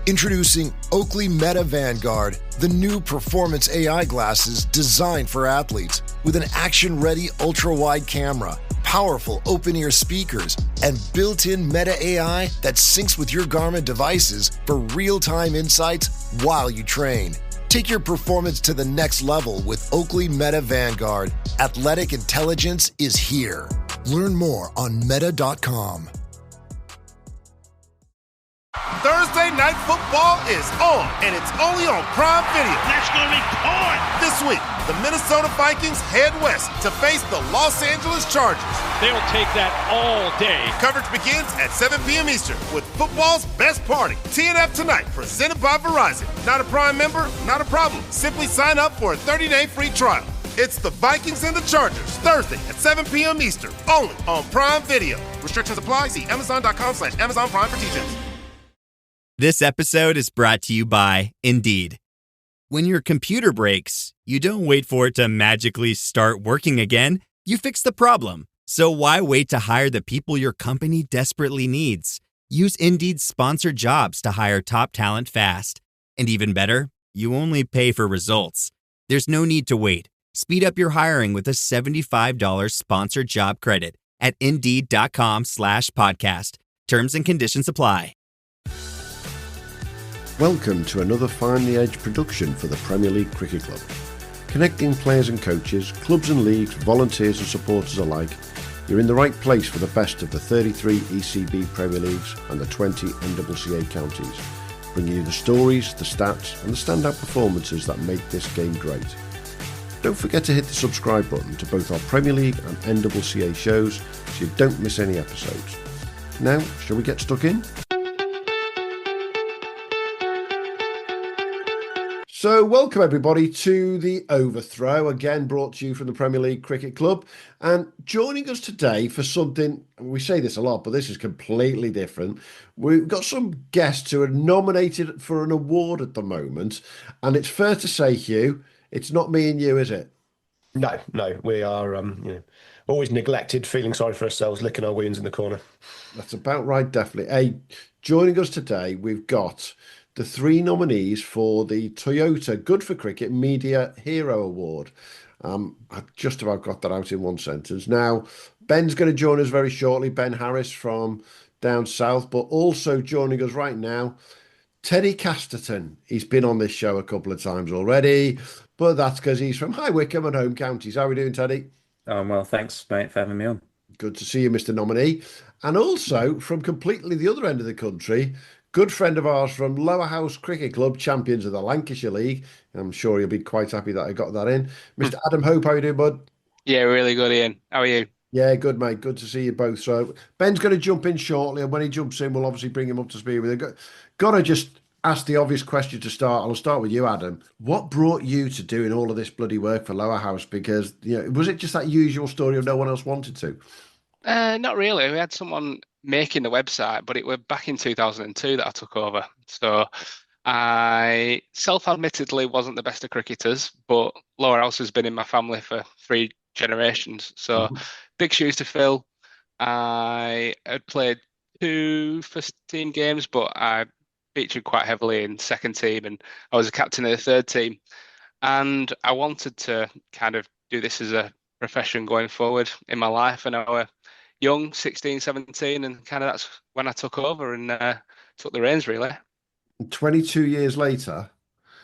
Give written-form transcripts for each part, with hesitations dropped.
Introducing Oakley Meta Vanguard, the new performance AI glasses designed for athletes with an action-ready ultra-wide camera, powerful open-ear speakers, and built-in Meta AI that syncs with your Garmin devices for real-time insights while you train. Take your performance to the next level with Oakley Meta Vanguard. Athletic intelligence is here. Learn more on meta.com. Thursday Night Football is on, and it's only on Prime Video. That's going to be caught. This week, the Minnesota Vikings head west to face the Los Angeles Chargers. They'll take that all day. Coverage begins at 7 p.m. Eastern with football's best party. TNF Tonight, presented by Verizon. Not a Prime member? Not a problem. Simply sign up for a 30-day free trial. It's the Vikings and the Chargers, Thursday at 7 p.m. Eastern, only on Prime Video. Restrictions apply. See Amazon.com/Amazon Prime for details. This episode is brought to you by Indeed. When your computer breaks, you don't wait for it to magically start working again. You fix the problem. So why wait to hire the people your company desperately needs? Use Indeed's sponsored jobs to hire top talent fast. And even better, you only pay for results. There's no need to wait. Speed up your hiring with a $75 sponsored job credit at Indeed.com/podcast. Terms and conditions apply. Welcome to another Find the Edge production for the Premier League Cricket Club. Connecting players and coaches, clubs and leagues, volunteers and supporters alike, you're in the right place for the best of the 33 ECB Premier Leagues and the 20 NCCA counties, bringing you the stories, the stats and the standout performances that make this game great. Don't forget to hit the subscribe button to both our Premier League and NCCA shows so you don't miss any episodes. Now, shall we get stuck in? So welcome everybody to the Overthrow, again brought to you from the Premier League Cricket Club. And joining us today for something, we say this a lot, but this is completely different. We've got some guests who are nominated for an award at the moment. And it's fair to say, Hugh, it's not me and you, is it? No, we are always neglected, feeling sorry for ourselves, licking our wounds in the corner. That's about right, definitely. Hey, joining us today, we've got the three nominees for the Toyota Good for Cricket Media Hero Award. I just about got that out in one sentence. Now, Ben's going to join us very shortly, Ben Harris from down south, but also joining us right now, Teddie Casterton. He's been on this show a couple of times already, but that's because he's from High Wycombe and home counties. How are we doing, Teddie? Oh, well, thanks, mate, for having me on. Good to see you, Mr. Nominee. And also, from completely the other end of the country, good friend of ours from Lowerhouse Cricket Club, champions of the Lancashire League. I'm sure you'll be quite happy that I got that in. Mr. Adam Hope, how are you doing, bud? Yeah, really good, Ian. How are you? Yeah, good, mate. Good to see you both. So Ben's going to jump in shortly, and when he jumps in, we'll obviously bring him up to speed with it. Got to just ask the obvious question to start. I'll start with you, Adam. What brought you to doing all of this bloody work for Lowerhouse? Because, was it just that usual story of no one else wanted to? Not really. We had someone making the website, but it was back in 2002 that I took over. So I self-admittedly wasn't the best of cricketers, but Lowerhouse has been in my family for 3 generations. So big shoes to fill. I had played 2 first-team games, but I featured quite heavily in second team, and I was a captain of the third team. And I wanted to kind of do this as a profession going forward in my life, and I was young, 16, 17, and kind of that's when I took over and took the reins, really. 22 years later,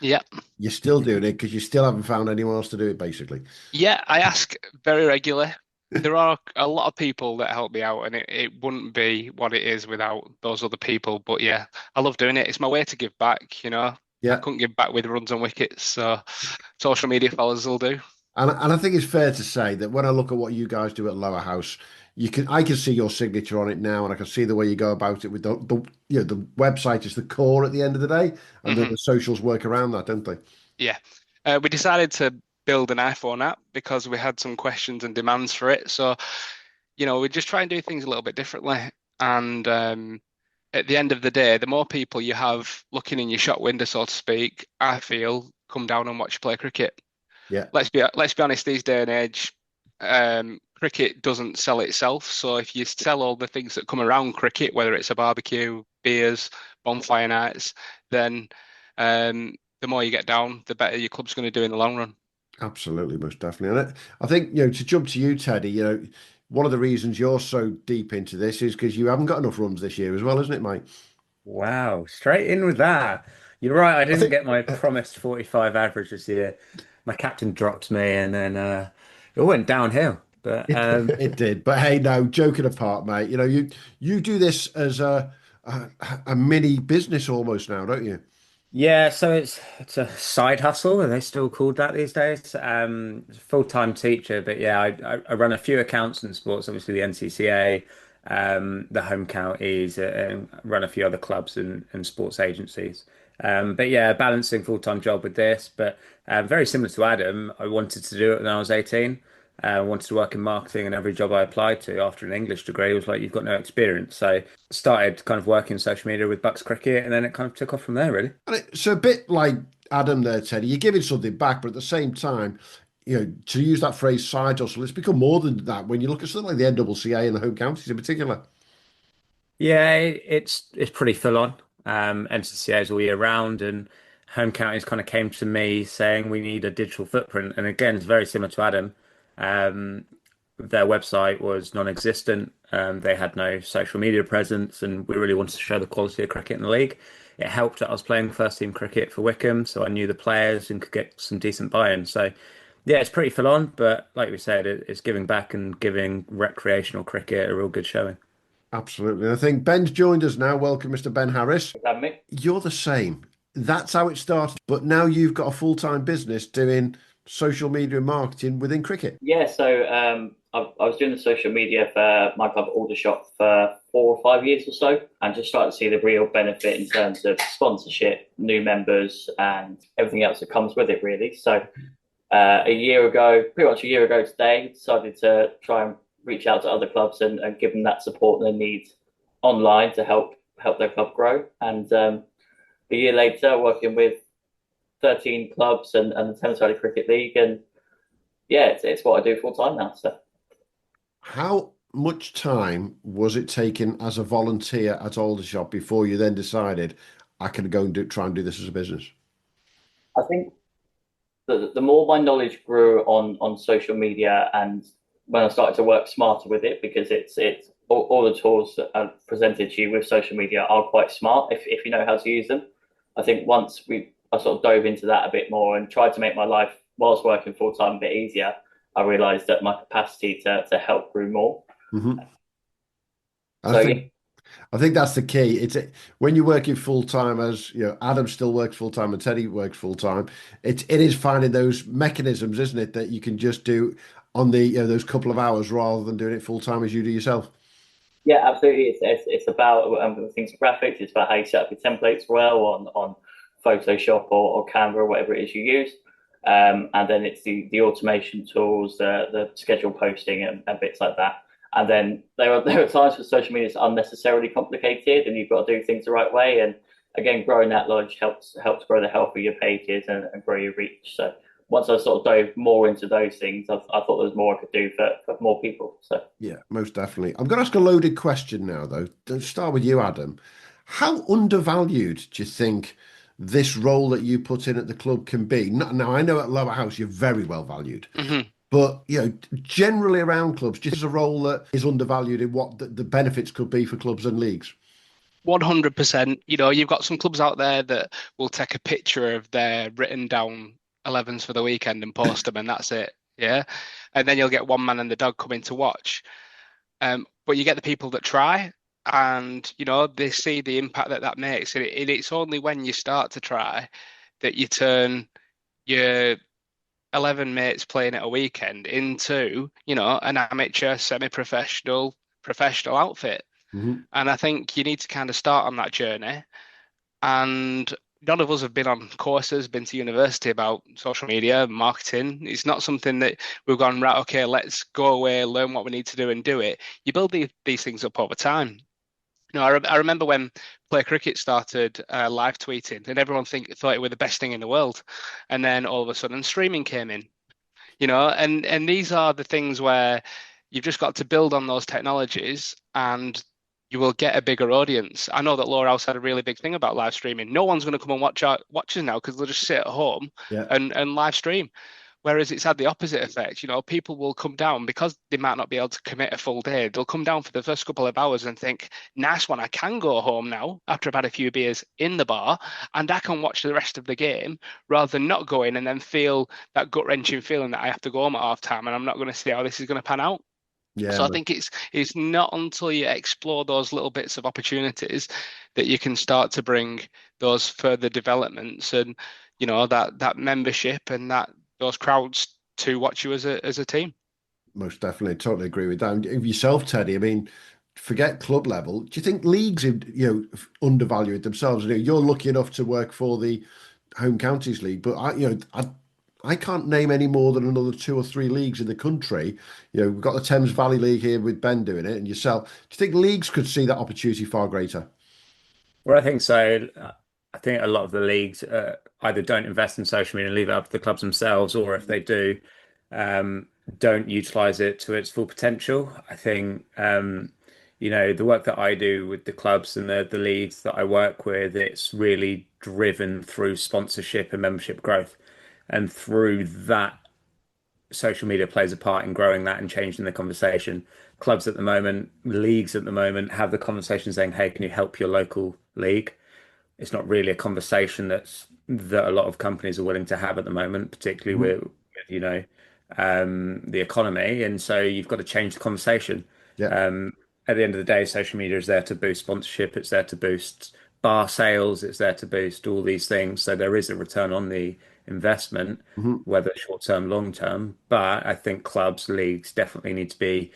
yeah, you're still doing it because you still haven't found anyone else to do it, basically. Yeah, I ask very regularly. There are a lot of people that help me out, and it wouldn't be what it is without those other people. But yeah, I love doing it. It's my way to give back, Yeah. I couldn't give back with runs and wickets, so social media followers will do. And I think it's fair to say that when I look at what you guys do at Lowerhouse, I can see your signature on it now, and I can see the way you go about it with the website is the core at the end of the day, and the socials work around that, don't they? Yeah. We decided to build an iPhone app because we had some questions and demands for it. So, we just try and do things a little bit differently. And at the end of the day, the more people you have looking in your shop window, so to speak, I feel, come down and watch you play cricket. Yeah. Let's be honest, these day and age, cricket doesn't sell itself. So if you sell all the things that come around cricket, whether it's a barbecue, beers, bonfire nights, then the more you get down, the better your club's going to do in the long run. Absolutely, most definitely. And I think, to jump to you, Teddie, one of the reasons you're so deep into this is because you haven't got enough runs this year as well, isn't it, mate? Wow, straight in with that. You're right, I I didn't think get my promised 45 average this year. My captain dropped me and then it went downhill. But it did. But hey, no, joking apart, mate, you do this as a mini business almost now, don't you? yeah, so it's a side hustle. Are they still called that these days? Full-time teacher, but yeah, I run a few accounts in sports, obviously the NCCA, the home counties, and run a few other clubs and sports agencies. But yeah, balancing full-time job with this, but very similar to Adam, I wanted to do it when I was 18. I wanted to work in marketing, and every job I applied to after an English degree was like, you've got no experience. So started kind of working social media with Bucks Cricket, and then it kind of took off from there, really. And it's a bit like Adam there, Teddy. You're giving something back, but at the same time, to use that phrase side hustle, it's become more than that when you look at something like the NCCA and the home counties in particular. Yeah, it's pretty full on. NCCA is all year round, and home counties kind of came to me saying we need a digital footprint. And again, it's very similar to Adam. Um, their website was non-existent. They had no social media presence, and we really wanted to show the quality of cricket in the league. It helped that I was playing first team cricket for Wickham, so I knew the players and could get some decent buy-in. So yeah, it's pretty full on, but like we said, it's giving back and giving recreational cricket a real good showing. Absolutely. And I think Ben's joined us now. Welcome, Mr. Ben Harris. Having me. You're the same. That's how it started. But now you've got a full-time business doing social media and marketing within cricket. Yeah, so I was doing the social media for my club Aldershot for 4 or 5 years or so, and just started to see the real benefit in terms of sponsorship, new members, and everything else that comes with it, really. So a year ago, pretty much a year ago today, decided to try and reach out to other clubs and give them that support they need online to help their club grow. And a year later, working with 13 clubs and the Thames-Valley Cricket League, and yeah, it's what I do full time now. So, how much time was it taking as a volunteer at Aldershot before you then decided I can go and try and do this as a business? I think the more my knowledge grew on social media, and when I started to work smarter with it, because it's all the tools that are presented to you with social media are quite smart if you know how to use them. I think once I sort of dove into that a bit more and tried to make my life whilst working full time a bit easier, I realised that my capacity to help grew more. Mm-hmm. I think that's the key. When you're working full time, as Adam still works full time and Teddie works full time. It is finding those mechanisms, isn't it, that you can just do on the those couple of hours rather than doing it full time as you do yourself. Yeah, absolutely. It's about things graphics. It's about how you set up your templates well on Photoshop or Canva or whatever it is you use. And then it's the automation tools, the schedule posting and bits like that. And then there are times for social media it's unnecessarily complicated, and you've got to do things the right way. And again, growing that knowledge helps grow the health of your pages and grow your reach. So once I sort of dove more into those things, I thought there was more I could do for more people. So yeah, most definitely. I'm going to ask a loaded question now, though. To start with you, Adam. How undervalued do you think this role that you put in at the club can be? Now, I know at Lowerhouse you're very well valued. Mm-hmm. But, generally around clubs, just as a role that is undervalued in what the benefits could be for clubs and leagues. 100%. You've got some clubs out there that will take a picture of their written down 11s for the weekend and post them, and that's it. Yeah. And then you'll get one man and the dog coming to watch. But you get the people that try, and, they see the impact that makes. And it's only when you start to try that you turn your 11 mates playing at a weekend into, an amateur, semi-professional, professional outfit. Mm-hmm. And I think you need to kind of start on that journey. And none of us have been on courses, been to university about social media, marketing. It's not something that we've gone, right, okay, let's go away, learn what we need to do and do it. You build these things up over time. I remember when Play Cricket started live tweeting, and everyone thought it was the best thing in the world. And then all of a sudden streaming came in, and these are the things where you've just got to build on those technologies, and you will get a bigger audience. I know that Lowerhouse had a really big thing about live streaming. No one's going to come and watch us now because they'll just sit at home and live stream. Whereas it's had the opposite effect. People will come down because they might not be able to commit a full day. They'll come down for the first couple of hours and think, nice one, I can go home now after I've had a few beers in the bar and I can watch the rest of the game rather than not going and then feel that gut-wrenching feeling that I have to go home at half time and I'm not going to see how this is going to pan out. Yeah, so I think it's not until you explore those little bits of opportunities that you can start to bring those further developments and that membership and those crowds to watch you as a team. Most definitely, totally agree with that. And yourself, Teddie, I mean, forget club level. Do you think leagues undervalued themselves? You're lucky enough to work for the Home Counties League, but I can't name any more than another 2 or 3 leagues in the country. We've got the Thames Valley League here with Ben doing it and yourself. Do you think leagues could see that opportunity far greater? Well, I think so. I think a lot of the leagues either don't invest in social media and leave it up to the clubs themselves, or if they do, don't utilize it to its full potential. I think, the work that I do with the clubs and the leagues that I work with, it's really driven through sponsorship and membership growth. And through that, social media plays a part in growing that and changing the conversation. Clubs at the moment, leagues at the moment have the conversation saying, hey, can you help your local league? It's not really a conversation that a lot of companies are willing to have at the moment, particularly with the economy. And so you've got to change the conversation. Yeah. At the end of the day, social media is there to boost sponsorship. It's there to boost bar sales. It's there to boost all these things. So there is a return on the investment, whether short term, long term. But I think clubs, leagues definitely need to be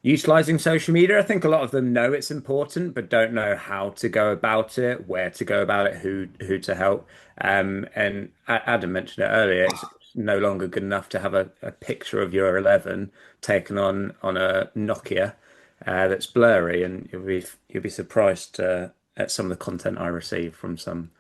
utilizing social media. I think a lot of them know it's important, but don't know how to go about it, where to go about it, who to help. And Adam mentioned it earlier. It's no longer good enough to have a picture of your 11 taken on a Nokia that's blurry, and you'll be surprised at some of the content I receive from some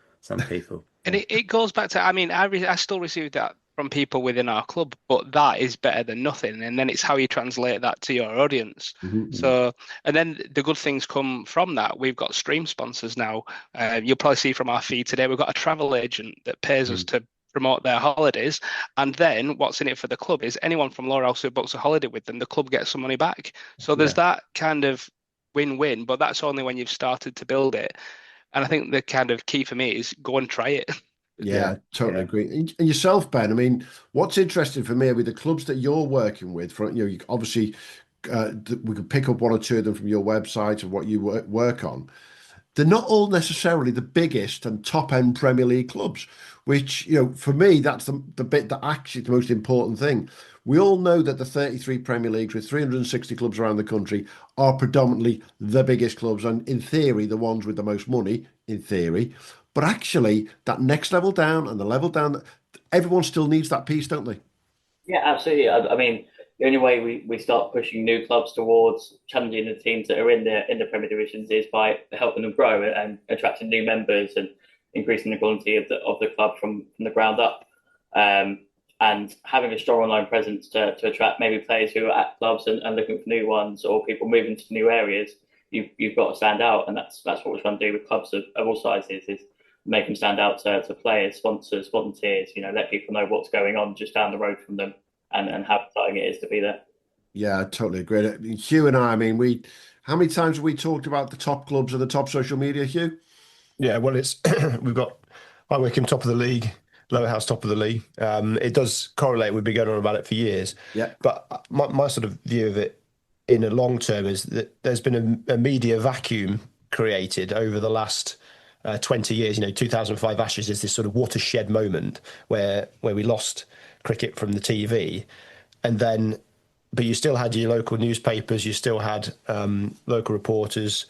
people. And it goes back to, I still receive that from people within our club, but that is better than nothing. And then it's how you translate that to your audience. So, and then the good things come from that. We've got stream sponsors now. You'll probably see from our feed today, we've got a travel agent that pays us to promote their holidays. And then what's in it for the club is anyone from Lowerhouse who books a holiday with them, the club gets some money back. So there's that kind of win-win, but that's only when you've started to build it. And I think the kind of key for me is go and try it. Yeah, totally agree. And yourself, Ben, I mean, what's interesting for me with the clubs that you're working with, you obviously, we could pick up 1 or 2 of them from your website and what you work on. They're not all necessarily the biggest and top-end Premier League clubs, which, for me, that's the bit that actually is the most important thing. We all know that the 33 Premier Leagues with 360 clubs around the country are predominantly the biggest clubs and, in theory, the ones with the most money, in theory. But actually, that next level down and the level down, everyone still needs that piece, don't they? Yeah, absolutely. I mean, the only way we start pushing new clubs towards challenging the teams that are in the Premier Divisions is by helping them grow and attracting new members and increasing the quality of the club from the ground up. And having a strong online presence to attract maybe players who are at clubs and looking for new ones, or people moving to new areas, you've got to stand out. And that's what we're trying to do with clubs of all sizes, is make them stand out to players, sponsors, volunteers, let people know what's going on just down the road from them and how exciting it is to be there. Yeah, I totally agree. Hugh and I mean, how many times have we talked about the top clubs and the top social media, Hugh? Yeah, well, it's we've got High Wycombe top of the league, Lowerhouse top of the league. It does correlate. We've been going on about it for years. Yeah. But my sort of view of it in the long term is that there's been a media vacuum created over the last 20 years. 2005 Ashes is this sort of watershed moment where we lost cricket from the TV, but you still had your local newspapers, you still had local reporters,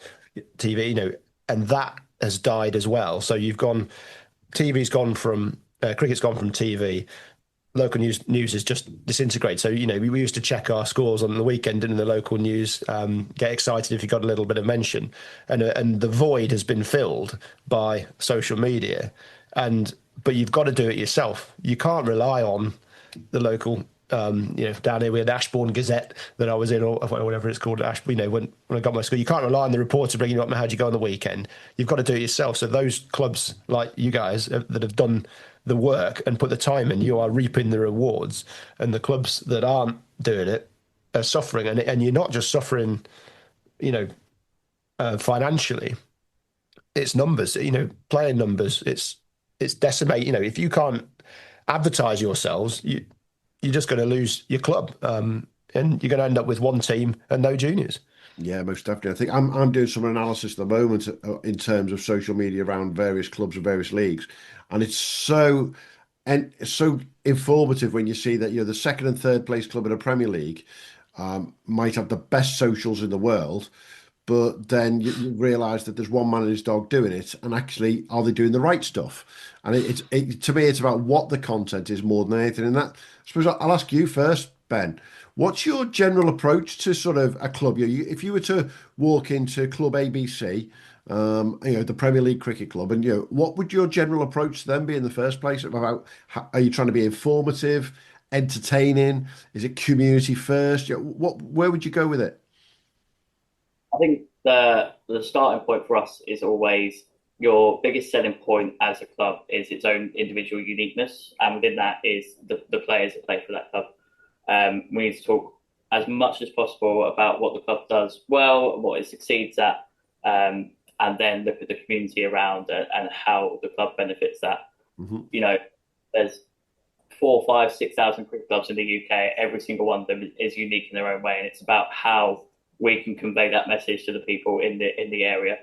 TV, and that has died as well. So TV's gone from cricket's gone from TV. Local news is just disintegrated. So, we used to check our scores on the weekend in the local news, get excited if you got a little bit of mention. And the void has been filled by social media. But you've got to do it yourself. You can't rely on the local Down here we had Ashbourne Gazette that I was in, or whatever it's called. When I got my school, you can't rely on the reporter bringing you up. How'd you go on the weekend? You've got to do it yourself. So those clubs like you guys that have done the work and put the time in, you are reaping the rewards. And the clubs that aren't doing it are suffering. And you're not just suffering, financially. It's numbers, player numbers. It's decimate. If you can't advertise yourselves, you're just going to lose your club, and you're going to end up with one team and no juniors. Yeah, most definitely. I think I'm doing some analysis at the moment in terms of social media around various clubs and various leagues, and it's so informative when you see that the second and third place club in the Premier League might have the best socials in the world, but then you realise that there's one man and his dog doing it, and actually, are they doing the right stuff? And to me, it's about what the content is more than anything. And that, I suppose I'll ask you first, Ben. What's your general approach to sort of a club? If you were to walk into Club ABC, the Premier League Cricket Club, and what would your general approach to them be in the first place? About are you trying to be informative, entertaining? Is it community first? Where would you go with it? I think the starting point for us is always your biggest selling point as a club is its own individual uniqueness, and within that is the players that play for that club. We need to talk as much as possible about what the club does well, what it succeeds at, and then look at the community around and how the club benefits that. Mm-hmm. There's 4, 5, 6,000 cricket clubs in the UK. Every single one of them is unique in their own way, and it's about how we can convey that message to the people in the area.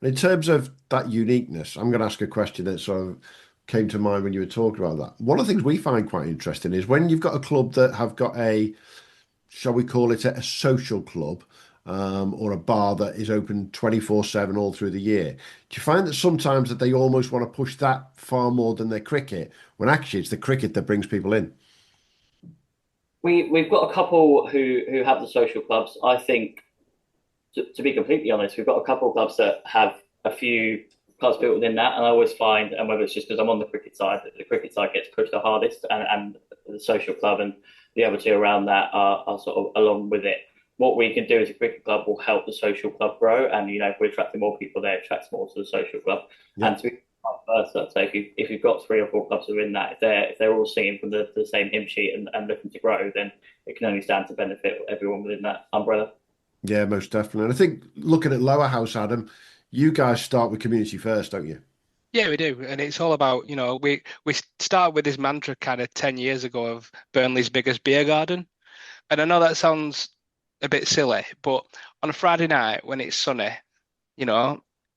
In terms of that uniqueness, I'm going to ask a question that sort of came to mind when you were talking about that. One of the things we find quite interesting is when you've got a club that have got shall we call it a social club, or a bar that is open 24/7 all through the year. Do you find that sometimes that they almost want to push that far more than their cricket, when actually it's the cricket that brings people in? We've got a couple who have the social clubs. I think, to be completely honest, we've got a couple of clubs that have a few clubs built within that, and I always find, and whether it's just because I'm on the cricket side, that the cricket side gets pushed the hardest, and the social club and the other two around that are sort of along with it. What we can do as a cricket club will help the social club grow, and if we're attracting more people there, it attracts more to the social club. Yeah. And to be versa, so if you've got 3 or 4 clubs within that, if they're all singing from the same hymn sheet and looking to grow, then it can only stand to benefit everyone within that umbrella. Yeah, most definitely. And I think looking at Lowerhouse, Adam, you guys start with community first, don't you? Yeah, we do. And it's all about, we started with this mantra kind of 10 years ago of Burnley's biggest beer garden. And I know that sounds a bit silly, but on a Friday night when it's sunny,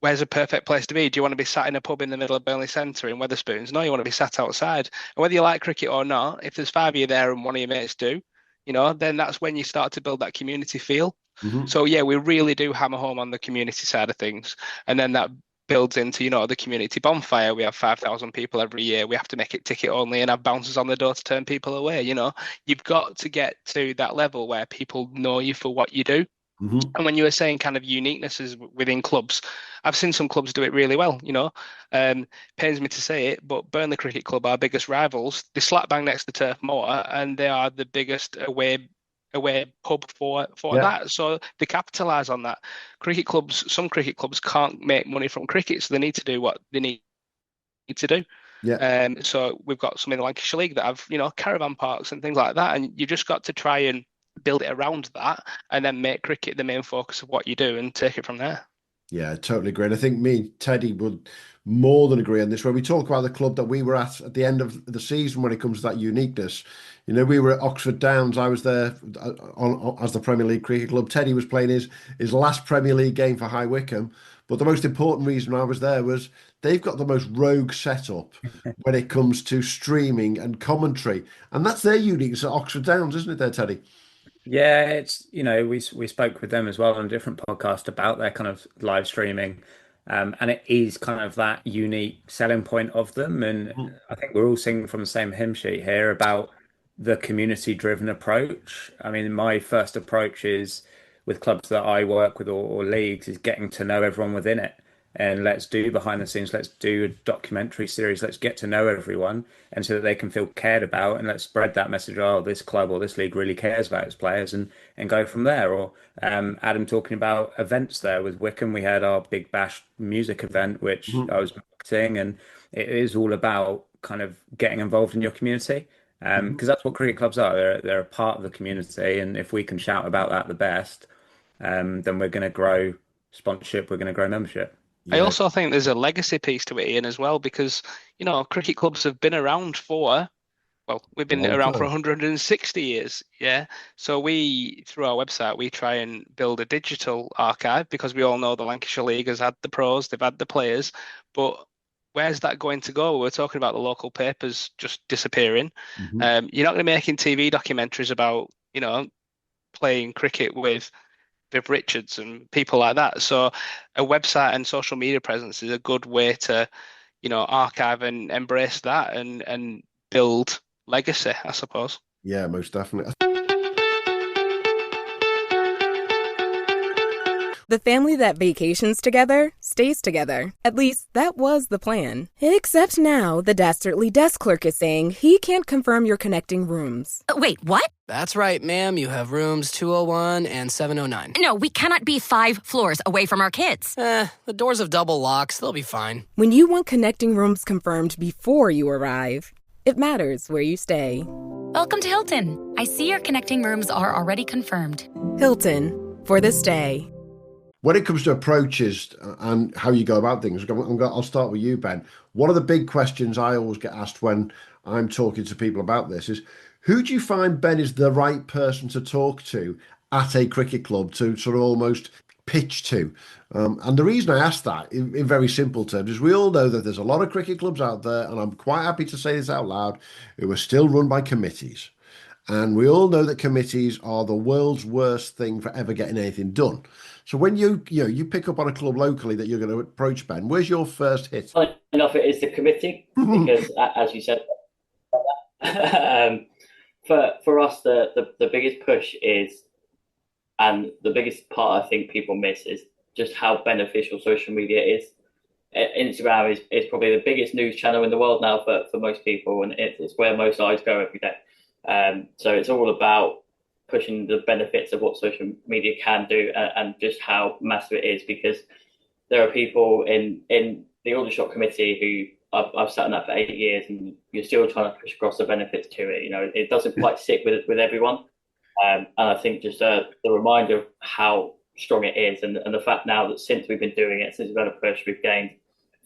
where's a perfect place to be? Do you want to be sat in a pub in the middle of Burnley Centre in Wetherspoons? No, you want to be sat outside. And whether you like cricket or not, if there's 5 of you there and one of your mates do, then that's when you start to build that community feel. Mm-hmm. So yeah, we really do hammer home on the community side of things. And then that builds into, the community bonfire. We have 5,000 people every year. We have to make it ticket only and have bouncers on the door to turn people away. You've got to get to that level where people know you for what you do. Mm-hmm. And when you were saying kind of uniquenesses within clubs, I've seen some clubs do it really well. Pains me to say it, but Burnley Cricket Club, our biggest rivals, they slap bang next to Turf Moor, and they are the biggest away pub for that. So they capitalise on that. Some cricket clubs can't make money from cricket, so they need to do what they need to do. Yeah. So we've got some in the Lancashire League that have caravan parks and things like that, and you just got to try and build it around that, and then make cricket the main focus of what you do and take it from there. Yeah, I totally agree. And I think me and Teddie would more than agree on this. When we talk about the club that we were at the end of the season, when it comes to that uniqueness, we were at Oxford Downs. I was there as the Premier League Cricket Club. Teddie was playing his last Premier League game for High Wycombe. But the most important reason I was there was they've got the most rogue setup when it comes to streaming and commentary. And that's their uniqueness at Oxford Downs, isn't it there, Teddie? Yeah, it's we spoke with them as well on a different podcast about their kind of live streaming, and it is kind of that unique selling point of them. And I think we're all singing from the same hymn sheet here about the community-driven approach. I mean, my first approach is with clubs that I work with or leagues is getting to know everyone within it and let's do behind the scenes, let's do a documentary series, let's get to know everyone, and so that they can feel cared about, and let's spread that message, oh, this club or this league really cares about its players, and go from there. Or Adam talking about events there with Wickham, we had our Big Bash music event, which I was marketing, and it is all about kind of getting involved in your community, because that's what cricket clubs are. They're a part of the community, and if we can shout about that the best, then we're going to grow sponsorship, we're going to grow membership. I also think there's a legacy piece to it, Ian, as well, because, cricket clubs have been around we've been around for 160 years. Yeah. So through our website, we try and build a digital archive, because we all know the Lancashire League has had the pros, they've had the players, but where's that going to go? We're talking about the local papers just disappearing. You're not going to be making TV documentaries about, playing cricket with Viv Richards and people like that. So a website and social media presence is a good way to, archive and embrace that and build legacy, I suppose. Yeah, most definitely. The family that vacations together stays together. At least that was the plan. Except now the dastardly desk clerk is saying he can't confirm your connecting rooms. Wait, what? That's right, ma'am. You have rooms 201 and 709. No, we cannot be 5 floors away from our kids. The doors have double locks. They'll be fine. When you want connecting rooms confirmed before you arrive, it matters where you stay. Welcome to Hilton. I see your connecting rooms are already confirmed. Hilton, for the stay. When it comes to approaches and how you go about things, I'll start with you, Ben. One of the big questions I always get asked when I'm talking to people about this is, who do you find, Ben, is the right person to talk to at a cricket club to sort of almost pitch to? And the reason I ask that, in very simple terms, is we all know that there's a lot of cricket clubs out there, and I'm quite happy to say this out loud, who are still run by committees. And we all know that committees are the world's worst thing for ever getting anything done. So when you pick up on a club locally that you're going to approach, Ben, where's your first hit? Funny enough, it is the committee, because as you said, for us, the biggest push is, and the biggest part I think people miss, is just how beneficial social media is. Instagram is probably the biggest news channel in the world now for most people, and it's where most eyes go every day. So it's all about pushing the benefits of what social media can do, and just how massive it is, because there are people in the Aldershot committee who I've sat in that for 8 years, and you're still trying to push across the benefits to it. It doesn't quite sit with everyone. And I think just the reminder of how strong it is, and the fact now that since we've been doing it, since we've had a push, we've gained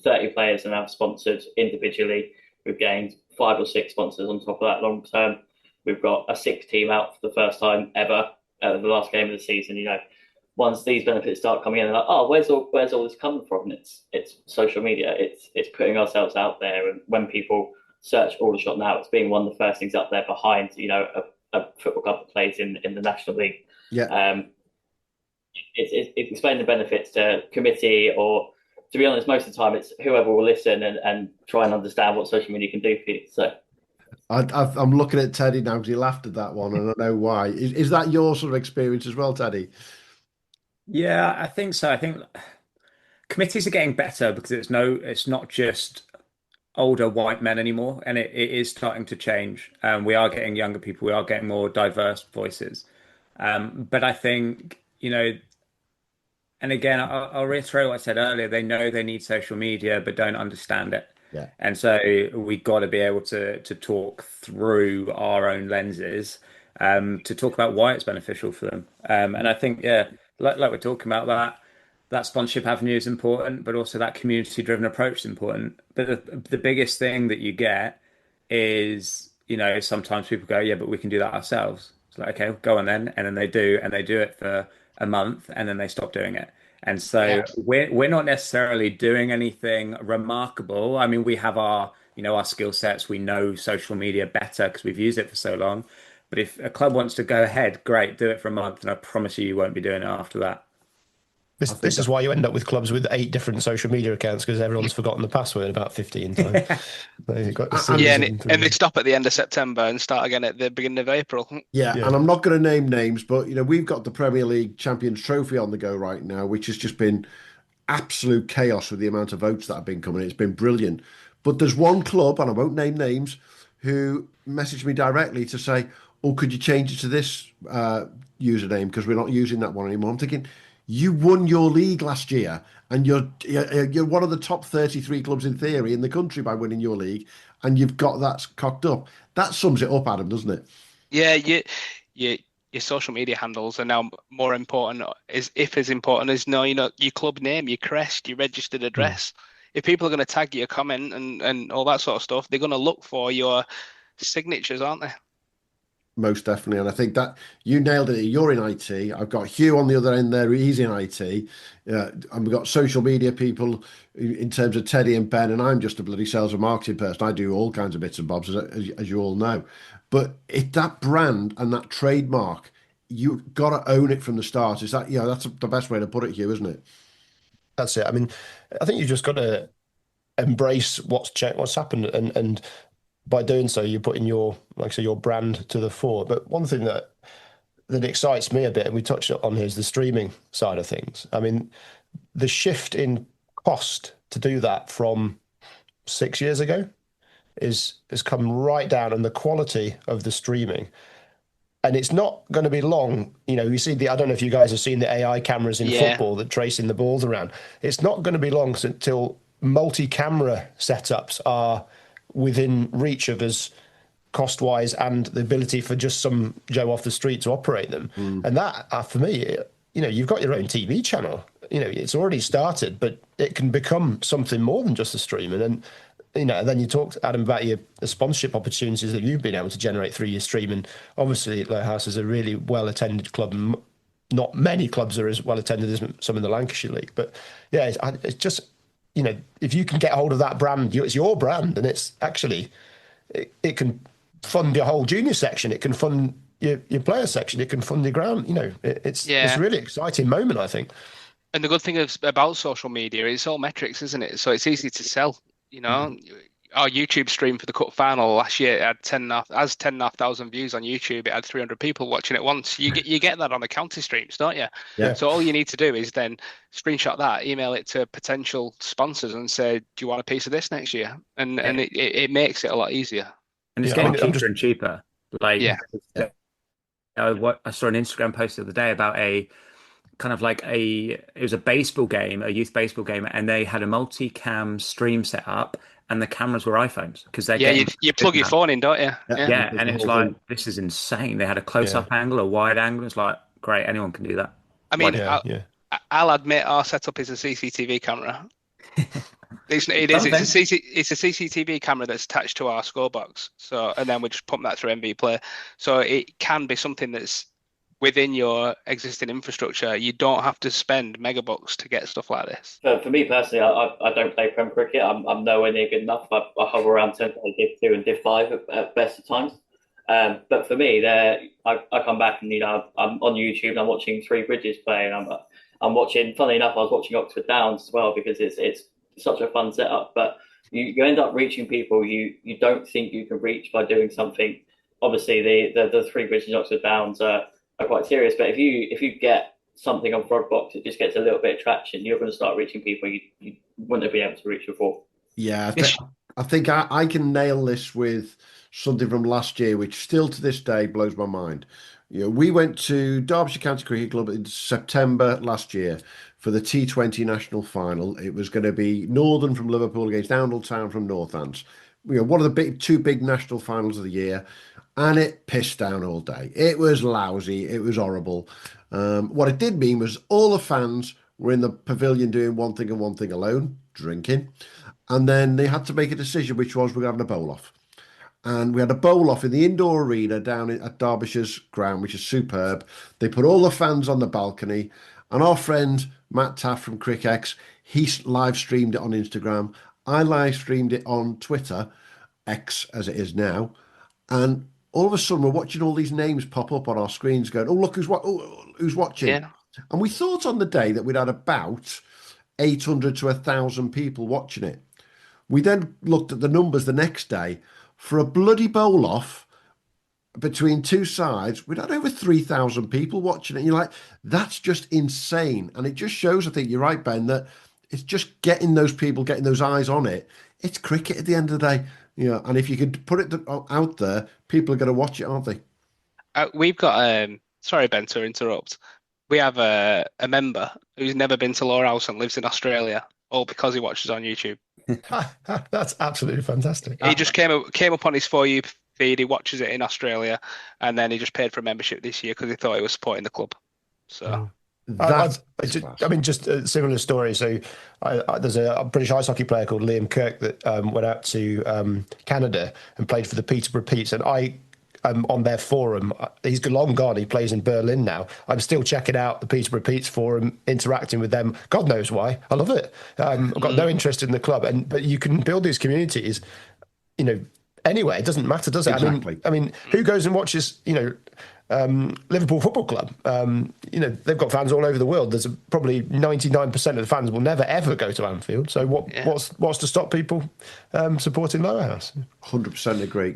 30 players and have sponsored individually. We've gained 5 or 6 sponsors on top of that long term. We've got a 6 team out for the first time ever at the last game of the season. Once these benefits start coming in, they're like, oh, where's all this coming from? And it's social media. It's putting ourselves out there. And when people search Aldershot now, it's being one of the first things up there behind, a football club that plays in the National League. Yeah. It's explaining the benefits to committee, or, to be honest, most of the time it's whoever will listen and try and understand what social media can do for you. So I'm looking at Teddie now because he laughed at that one, and I know why. Is that your sort of experience as well, Teddie? Yeah, I think so. I think committees are getting better because it's not just older white men anymore, and it is starting to change. We are getting younger people, we are getting more diverse voices. But I think, and again, I'll reiterate what I said earlier, they know they need social media, but don't understand it. Yeah. And so we got to be able to talk through our own lenses, to talk about why it's beneficial for them. And I think, yeah, like we're talking about, that sponsorship avenue is important, but also that community-driven approach is important. But the biggest thing that you get is, sometimes people go, yeah, but we can do that ourselves. It's like, okay, go on then. And then they do it for a month, and then they stop doing it. And so we're not necessarily doing anything remarkable. I mean, we have our skill sets. We know social media better because we've used it for so long. But if a club wants to go ahead, great, do it for a month, and I promise you won't be doing it after that. This is why you end up with clubs with 8 different social media accounts, because everyone's forgotten the password about 15 times. And they stop at the end of September and start again at the beginning of April. Yeah, and I'm not going to name names, but we've got the Premier League Champions Trophy on the go right now, which has just been absolute chaos with the amount of votes that have been coming. It's been brilliant. But there's one club, and I won't name names, who messaged me directly to say, "Oh, could you change it to this username because we're not using that one anymore?" I'm thinking, you won your league last year, and you're one of the top 33 clubs in theory in the country by winning your league, and you've got that cocked up. That sums it up, Adam, doesn't it? Yeah, your social media handles are now more important, as important as your club name, your crest, your registered address. If people are going to tag you, comment, and all that sort of stuff, they're going to look for your signatures, aren't they? Most definitely. And I think that you nailed it. You're in IT. I've got Hugh on the other end there. He's in IT. And we've got social media people in terms of Teddie and Ben. And I'm just a bloody sales and marketing person. I do all kinds of bits and bobs, as you all know. But that brand and that trademark, you've got to own it from the start. Is that, that's the best way to put it, Hugh, isn't it? That's it. I mean, I think you've just got to embrace what's happened, and by doing so, you're putting your brand to the fore. But one thing that excites me a bit, and we touched on here, is the streaming side of things. I mean, the shift in cost to do that from 6 years ago has come right down, and the quality of the streaming. And it's not going to be long. You see I don't know if you guys have seen the AI cameras in football that tracing the balls around. It's not going to be long until multi-camera setups are within reach of us cost-wise, and the ability for just some Joe off the street to operate them. And that, for me, you've got your own TV channel. It's already started, but it can become something more than just a stream. And then you talked, Adam, about the sponsorship opportunities that you've been able to generate through your stream. And obviously, Lowerhouse is a really well-attended club, and not many clubs are as well-attended as some in the Lancashire League. But yeah, it's just, if you can get hold of that brand, it's your brand, and it's actually, it can fund your whole junior section. It can fund your player section. It can fund your ground. It's a really exciting moment, I think. And the good thing about social media is it's all metrics, isn't it? So it's easy to sell. Our YouTube stream for the cup final last year had 10,500 views on YouTube. It had 300 people watching it once. You get that on the county streams, don't you? Yeah. So all you need to do is then screenshot that, email it to potential sponsors, and say, "Do you want a piece of this next year?" And it makes it a lot easier. And it's getting cheaper and cheaper. I saw an Instagram post the other day about it was a baseball game, a youth baseball game, and they had a multi-cam stream set up, and the cameras were iPhones because you plug your phone in, don't you? Yeah, and it was like, this is insane. They had a close-up angle, a wide angle. It's like, great, anyone can do that. I mean, I'll admit our setup is a CCTV camera. It's a CCTV camera that's attached to our score box. So, and then we just pump that through MV Play. So it can be something that's within your existing infrastructure. You don't have to spend megabucks to get stuff like this. For me personally, I don't play Prem cricket. I'm nowhere near good enough. I hover around 10 Div 2 and Div 5 at best of times. But for me, I come back and I'm on YouTube and I'm watching Three Bridges play, and I'm watching. Funnily enough, I was watching Oxford Downs as well, because it's such a fun setup. But you end up reaching people you don't think you can reach by doing something. Obviously, the Three Bridges and Oxford Downs are quite serious, but if you get something on Frogbox, it just gets a little bit of traction. You're going to start reaching people you wouldn't have been able to reach before. Yeah, I think I can nail this with something from last year, which still to this day blows my mind. We went to Derbyshire County Cricket Club in September last year for the T20 national final. It was going to be Northern from Liverpool against Oundle Town from Northants. One of the two big national finals of the year. And it pissed down all day. It was lousy. It was horrible. What it did mean was all the fans were in the pavilion doing one thing and one thing alone, drinking. And then they had to make a decision, which was, we're having a bowl-off. And we had a bowl-off in the indoor arena down at Derbyshire's ground, which is superb. They put all the fans on the balcony. And our friend Matt Taft from CricX, he live streamed it on Instagram. I live streamed it on Twitter, X as it is now. And all of a sudden, we're watching all these names pop up on our screens going, "Oh, look, who's watching?" Yeah. And we thought on the day that we'd had about 800 to 1,000 people watching it. We then looked at the numbers the next day. For a bloody bowl-off between two sides, we'd had over 3,000 people watching it. And you're like, that's just insane. And it just shows, I think you're right, Ben, that It's just getting those people, getting those eyes on it. It's cricket at the end of the day, and if you could put it out there, people are going to watch it, aren't they? We've got sorry Ben to interrupt. We have a member who's never been to Lowerhouse and lives in Australia, all because he watches on YouTube. That's absolutely fantastic. He just came up on his For You feed. He watches it in Australia, and then he just paid for a membership this year because he thought he was supporting the club. So just a similar story. So there's a British ice hockey player called Liam Kirk that went out to Canada and played for the Peterborough Petes, and I on their forum. He's long gone. He plays in Berlin now. I'm still checking out the Peterborough Petes forum, interacting with them. God knows why. I love it. I've got no interest in the club, but you can build these communities, anyway. It doesn't matter, does it? Exactly. I mean, who goes and watches, Liverpool Football Club? They've got fans all over the world. There's probably 99% of the fans will never ever go to Anfield. So what's to stop people supporting Lowerhouse? 100% agree.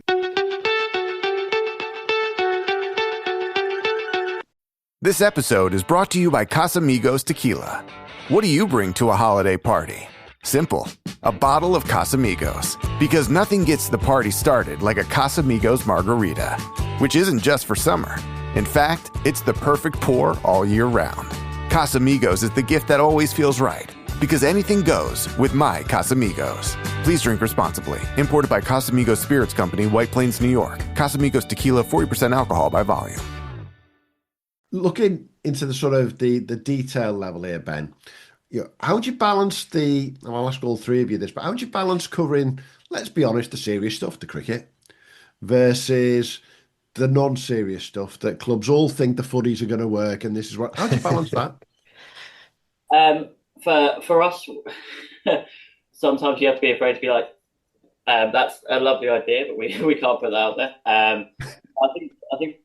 This episode is brought to you by Casamigos Tequila. What do you bring to a holiday party? Simple. A bottle of Casamigos. Because nothing gets the party started like a Casamigos margarita, which isn't just for summer. In fact, it's the perfect pour all year round. Casamigos is the gift that always feels right. Because anything goes with my Casamigos. Please drink responsibly. Imported by Casamigos Spirits Company, White Plains, New York. Casamigos Tequila, 40% alcohol by volume. Looking into the sort of the detail level here, Ben, how would you balance I'll ask all three of you this, but how would you balance covering, let's be honest, the serious stuff, the cricket, versus the non-serious stuff that clubs all think the footies are going to work, and this is what, how do you balance that? For us, sometimes you have to be afraid to be like, that's a lovely idea, but we can't put that out there. I think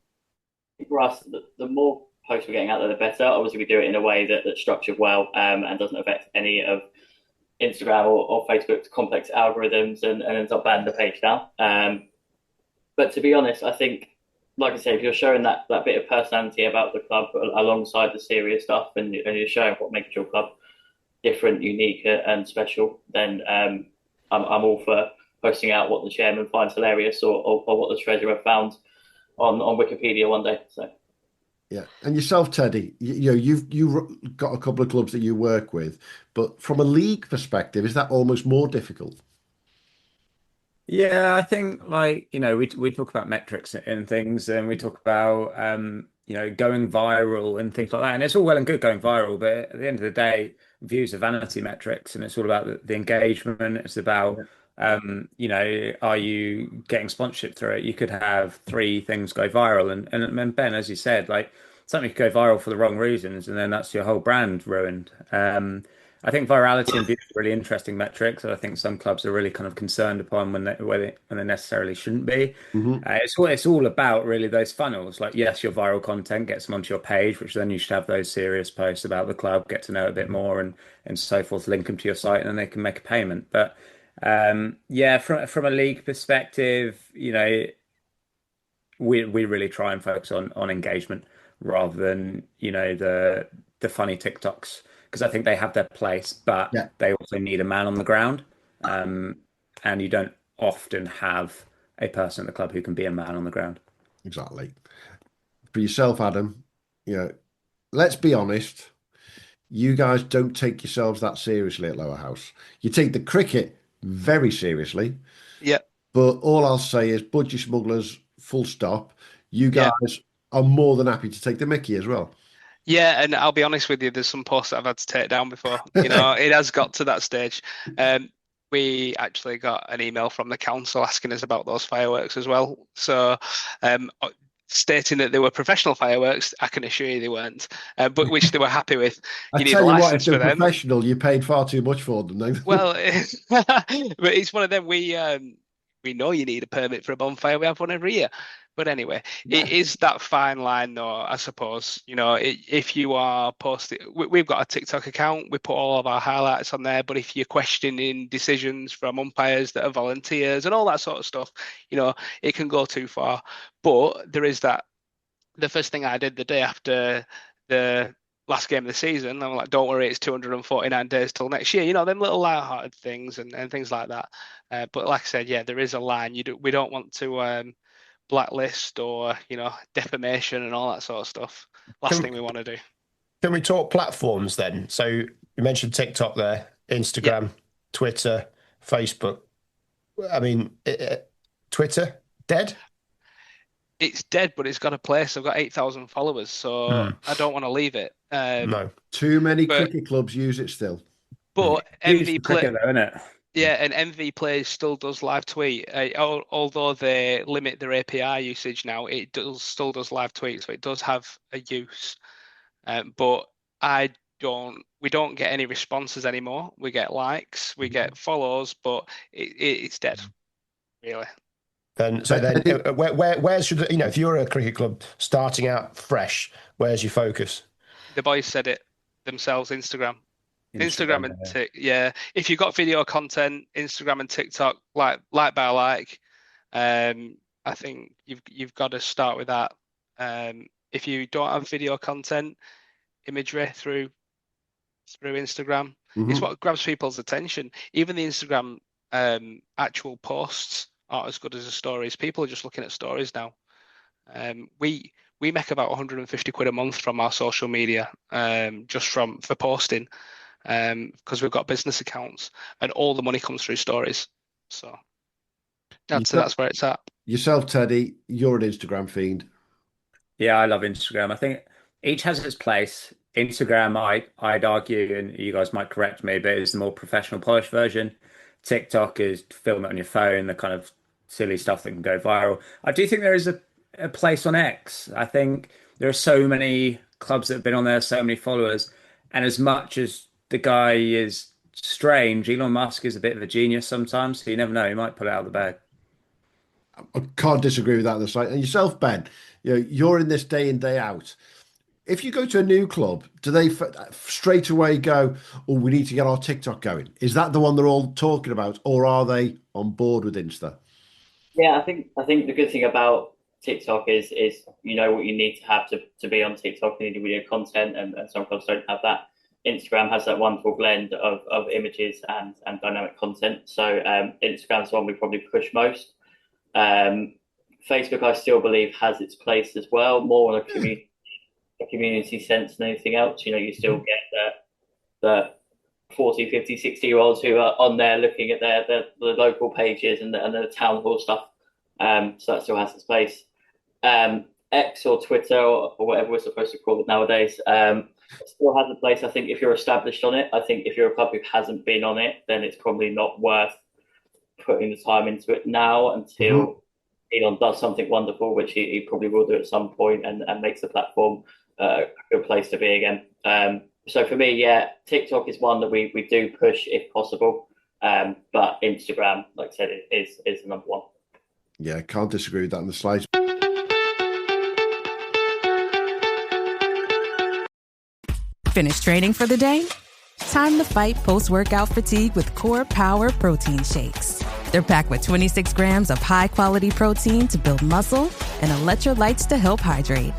for us, the more posts we're getting out there, the better. Obviously, we do it in a way that's structured well and doesn't affect any of Instagram or Facebook's complex algorithms and ends up banning the page down. But to be honest, I think, like I say, if you're showing that bit of personality about the club alongside the serious stuff and you're showing what makes your club different, unique and special, then I'm all for posting out what the chairman finds hilarious or what the treasurer found on Wikipedia one day. So yeah. And yourself, Teddie, you've got a couple of clubs that you work with, but from a league perspective, is that almost more difficult? Yeah, I think we talk about metrics and things, and we talk about going viral and things like that, and it's all well and good going viral, but at the end of the day, views are vanity metrics, and it's all about the engagement. It's about are you getting sponsorship through it? You could have 3 things go viral, and Ben, as you said, something could go viral for the wrong reasons, and then that's your whole brand ruined. I think virality and views are really interesting metrics that I think some clubs are really kind of concerned upon when they necessarily shouldn't be. Mm-hmm. It's all about really those funnels. Yes, your viral content gets them onto your page, which then you should have those serious posts about the club, get to know a bit more, and so forth, link them to your site, and then they can make a payment. But from a league perspective, we really try and focus on engagement rather than the funny TikToks, because I think they have their place, but they also need a man on the ground, and you don't often have a person at the club who can be a man on the ground. Exactly. For yourself, Adam, let's be honest, you guys don't take yourselves that seriously at Lowerhouse. You take the cricket very seriously. Yeah. But all I'll say is budgie smugglers, full stop. You guys are more than happy to take the mickey as well. Yeah, and I'll be honest with you, there's some posts that I've had to take down before. It has got to that stage. We actually got an email from the council asking us about those fireworks as well. So stating that they were professional fireworks, I can assure you they weren't, but which they were happy with. I tell you what, if they're professional, you paid far too much for them. Though. Well, but it's one of them. We know you need a permit for a bonfire. We have one every year. But anyway, it is that fine line, though, I suppose. If you are posting, we've got a TikTok account. We put all of our highlights on there. But if you're questioning decisions from umpires that are volunteers and all that sort of stuff, it can go too far. But there is that. The first thing I did the day after the last game of the season. I'm like, don't worry, it's 249 days till next year. Them little light-hearted things and things like that. But like I said, yeah, there is a line. We don't want to blacklist or defamation and all that sort of stuff. Last thing we want to do. Can we talk platforms then? So you mentioned TikTok there, Instagram, Twitter, Facebook. I mean, Twitter, dead? It's dead, but it's got a place. I've got 8,000 followers, so I don't want to leave it. No. Too many cricket clubs use it still. But MV Play, though, isn't it? yeah, and MV Play still does live tweet. Although they limit their API usage now, it still does live tweet, so it does have a use. But we don't get any responses anymore. We get likes, we get follows, but it's dead, really. Then where should if you're a cricket club starting out fresh, where's your focus? The boys said it themselves. Instagram and yeah. If you've got video content, Instagram and TikTok, like by like, I think you've got to start with that. If you don't have video content, imagery through Instagram, it's what grabs people's attention. Even the Instagram actual posts aren't as good as the stories. People are just looking at stories now. We make about 150 quid a month from our social media, just for posting, because we've got business accounts, and all the money comes through stories. So that's where it's at. Yourself, Teddie, you're an Instagram fiend. Yeah, I love Instagram. I think each has its place. Instagram, I'd argue, and you guys might correct me, but it's the more professional, polished version. TikTok is film it on your phone, the kind of silly stuff that can go viral. I do think there is a place on X. I think there are so many clubs that have been on there, so many followers. And as much as the guy is strange, Elon Musk is a bit of a genius sometimes. So you never know, he might pull it out of the bag. I can't disagree with that on the site. And yourself, Ben, you're in this day in, day out. If you go to a new club, do they straight away go, oh, we need to get our TikTok going? Is that the one they're all talking about, or are they on board with Insta? Yeah, I think the good thing about TikTok is you know what you need to have to be on TikTok. You need video content, and some clubs don't have that. Instagram has that wonderful blend of images and dynamic content. So Instagram's the one we probably push most. Facebook, I still believe, has its place as well, more on a community sense than anything else. You still get the 40, 50, 60-year-olds who are on there looking at the local pages and the town hall stuff. So that still has its place. X or Twitter or whatever we're supposed to call it nowadays still has a place. I think if you're established on it, I think if you're a club who hasn't been on it, then it's probably not worth putting the time into it now until Elon does something wonderful, which he probably will do at some point, and makes the platform a good place to be again. So for me, yeah, TikTok is one that we do push if possible. But Instagram, like I said, is the number one. Yeah, can't disagree with that on the slides. Finished training for the day? Time to fight post-workout fatigue with Core Power Protein Shakes. They're packed with 26 grams of high-quality protein to build muscle and electrolytes to help hydrate.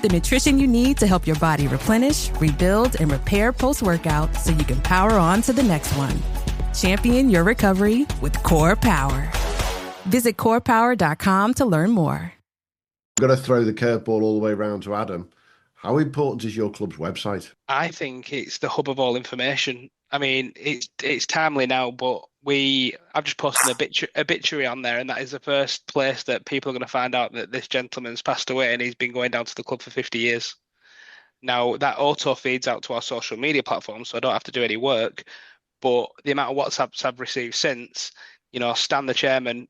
The nutrition you need to help your body replenish, rebuild, and repair post-workout so you can power on to the next one. Champion your recovery with Core Power. Visit corepower.com to learn more. I'm going to throw the curveball all the way around to Adam. How important is your club's website? I think it's the hub of all information. I mean, it's timely now, but I've just posted an obituary on there, and that is the first place that people are going to find out that this gentleman's passed away, and he's been going down to the club for 50 years. Now, that auto feeds out to our social media platforms, so I don't have to do any work, but the amount of WhatsApps I've received since, Stan the chairman,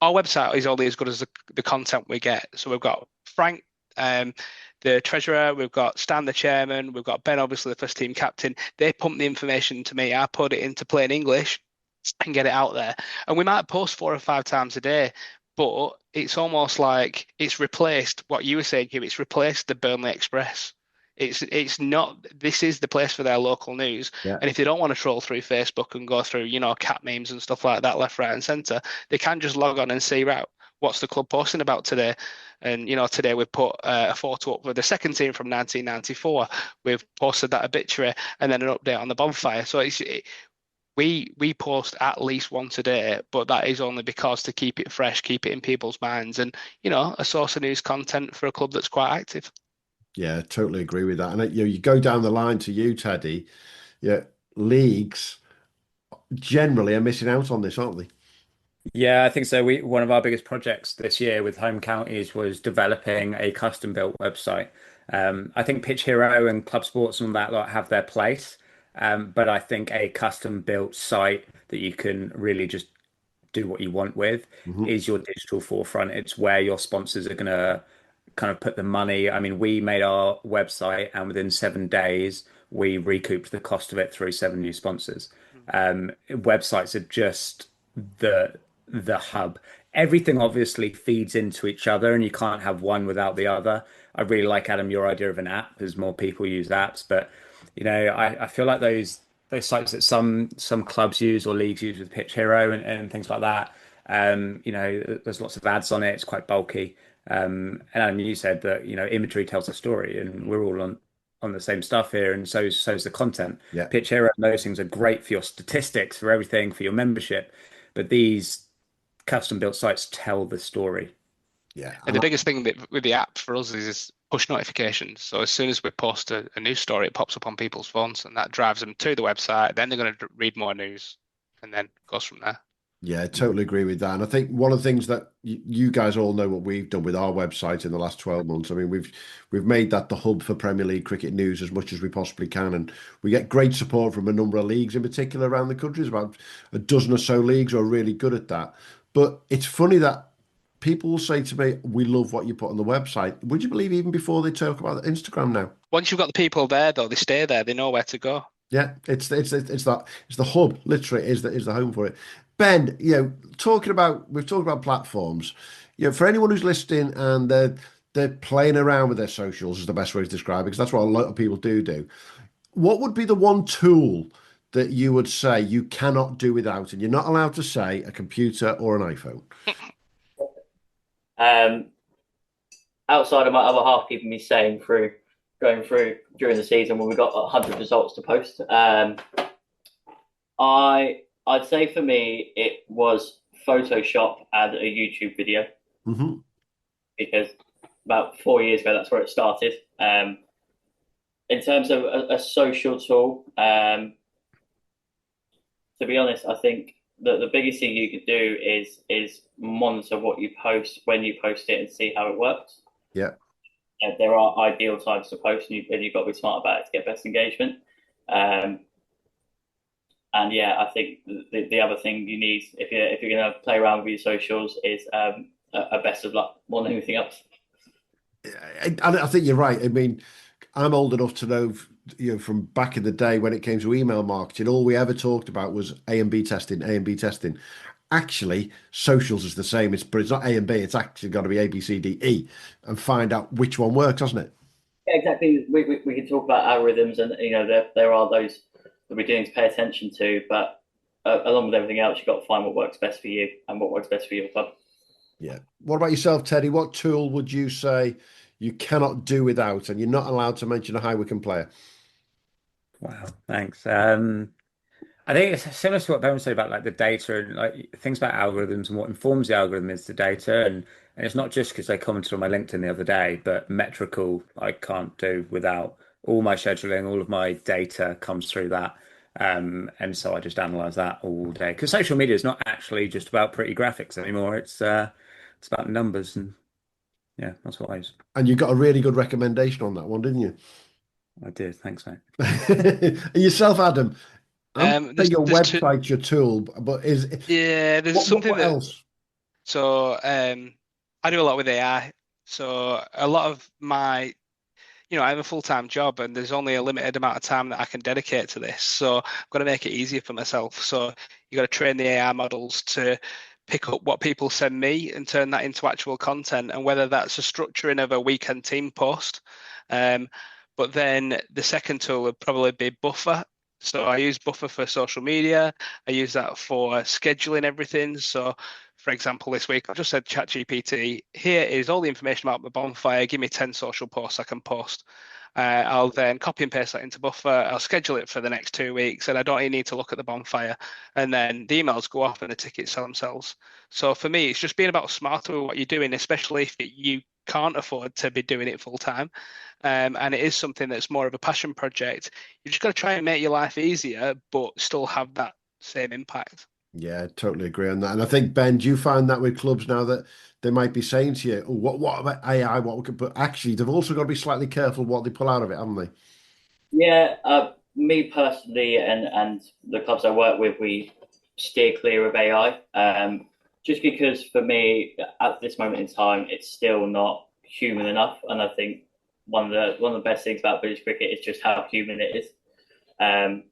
our website is only as good as the content we get. So we've got Frank, the treasurer, we've got Stan the chairman, we've got Ben, obviously the first team captain. They pump the information to me, I put it into plain English and get it out there. And we might post 4 or 5 times a day, but it's almost like it's replaced what you were saying, Hugh, it's replaced the Burnley Express. It's not, this is the place for their local news. Yeah. And if they don't want to troll through Facebook and go through, cat memes and stuff like that, left, right and centre, they can just log on and see, right, what's the club posting about today? And, today we put a photo up with the second team from 1994. We've posted that obituary and then an update on the bonfire. So we post at least once a day, but that is only because to keep it fresh, keep it in people's minds, and, a source of news content for a club that's quite active. Yeah, totally agree with that. And you go down the line to you, Teddie. Yeah, leagues generally are missing out on this, aren't they? Yeah, I think so. One of our biggest projects this year with home counties was developing a custom built website. I think Pitch Hero and Club Sports and all that lot have their place. But I think a custom built site that you can really just do what you want with is your digital forefront. It's where your sponsors are going to kind of put the money. I mean, we made our website and within 7 days, we recouped the cost of it through 7 new sponsors. Websites are just the hub. Everything obviously feeds into each other and you can't have one without the other. I really like, Adam, your idea of an app as more people use apps, but I feel like those sites that some clubs use or leagues use with Pitch Hero and things like that, there's lots of ads on it. It's quite bulky. And Adam, you said that, imagery tells a story and we're all on the same stuff here. And so's the content. Yeah. Pitch Hero and those things are great for your statistics, for everything, for your membership. But these custom built sites tell the story. Yeah. And the biggest thing with the app for us is push notifications. So as soon as we post a news story, it pops up on people's phones and that drives them to the website. Then they're going to read more news and then goes from there. Yeah, I totally agree with that. And I think one of the things that you guys all know what we've done with our website in the last 12 months. I mean, we've made that the hub for Premier League cricket news as much as we possibly can. And we get great support from a number of leagues in particular around the country. There's about a dozen or so leagues are really good at that. But it's funny that people will say to me, we love what you put on the website. Would you believe even before they talk about Instagram now? Once you've got the people there, though, they stay there. They know where to go. Yeah, it's the hub. Literally, is the home for it. Ben, we've talked about platforms. For anyone who's listening and they're playing around with their socials is the best way to describe it, because that's what a lot of people do. What would be the one tool that you would say you cannot do without, and you're not allowed to say a computer or an iPhone? Outside of my other half keeping me sane going through during the season when we got 100 results to post, I'd say for me it was Photoshop and a YouTube video, because about 4 years ago that's where it started. In terms of a social tool, to be honest, I think the biggest thing you could do is monitor what you post, when you post it, and see how it works. Yeah. There are ideal times to post, and you've got to be smart about it to get best engagement. And yeah, I think the other thing you need if you're going to play around with your socials is a best of luck more than anything else. I think you're right. I mean, I'm old enough to know, from back in the day when it came to email marketing, all we ever talked about was A and B testing. Actually, socials is the same. But it's not A and B. It's actually got to be A, B, C, D, E, and find out which one works, doesn't it? Yeah, exactly. We can talk about algorithms, and there are those that we're doing to pay attention to. But along with everything else, you've got to find what works best for you and what works best for your club. Yeah. What about yourself, Teddie? What tool would you say you cannot do without, and you're not allowed to mention a high Wycombe player? Wow, thanks. I think it's similar to what Ben was saying about like the data and like things about algorithms, and what informs the algorithm is the data. And it's not just because they commented on my LinkedIn the other day, but metrical I can't do without. All my scheduling, all of my data comes through that. And so I just analyze that all day, because social media is not actually just about pretty graphics anymore. It's about numbers, and yeah, that's what I use. And you got a really good recommendation on that one, didn't you? I did. Thanks, mate. And yourself, Adam? Your website's your tool, but there's something what else? So I do a lot with AI. So a lot of my, I have a full-time job and there's only a limited amount of time that I can dedicate to this. So I've got to make it easier for myself. So you got to train the AI models to pick up what people send me and turn that into actual content, and whether that's a structuring of a weekend team post. But then the second tool would probably be Buffer. So I use Buffer for social media. I use that for scheduling everything. So for example, this week, I've just said ChatGPT, here is all the information about the bonfire. Give me 10 social posts I can post. I'll then copy and paste that into Buffer. I'll schedule it for the next 2 weeks, and I don't even need to look at the bonfire. And then the emails go off and the tickets sell themselves. So for me, it's just being about smarter with what you're doing, especially if you can't afford to be doing it full time. And it is something that's more of a passion project. You just got to try and make your life easier, but still have that same impact. Yeah, totally agree on that. And I think, Ben, do you find that with clubs now that they might be saying to you, oh, what about AI? What we could, but actually, they've also got to be slightly careful what they pull out of it, haven't they? Yeah, me personally and the clubs I work with, we steer clear of AI. Just because for me, at this moment in time, it's still not human enough. And I think one of the best things about British cricket is just how human it is.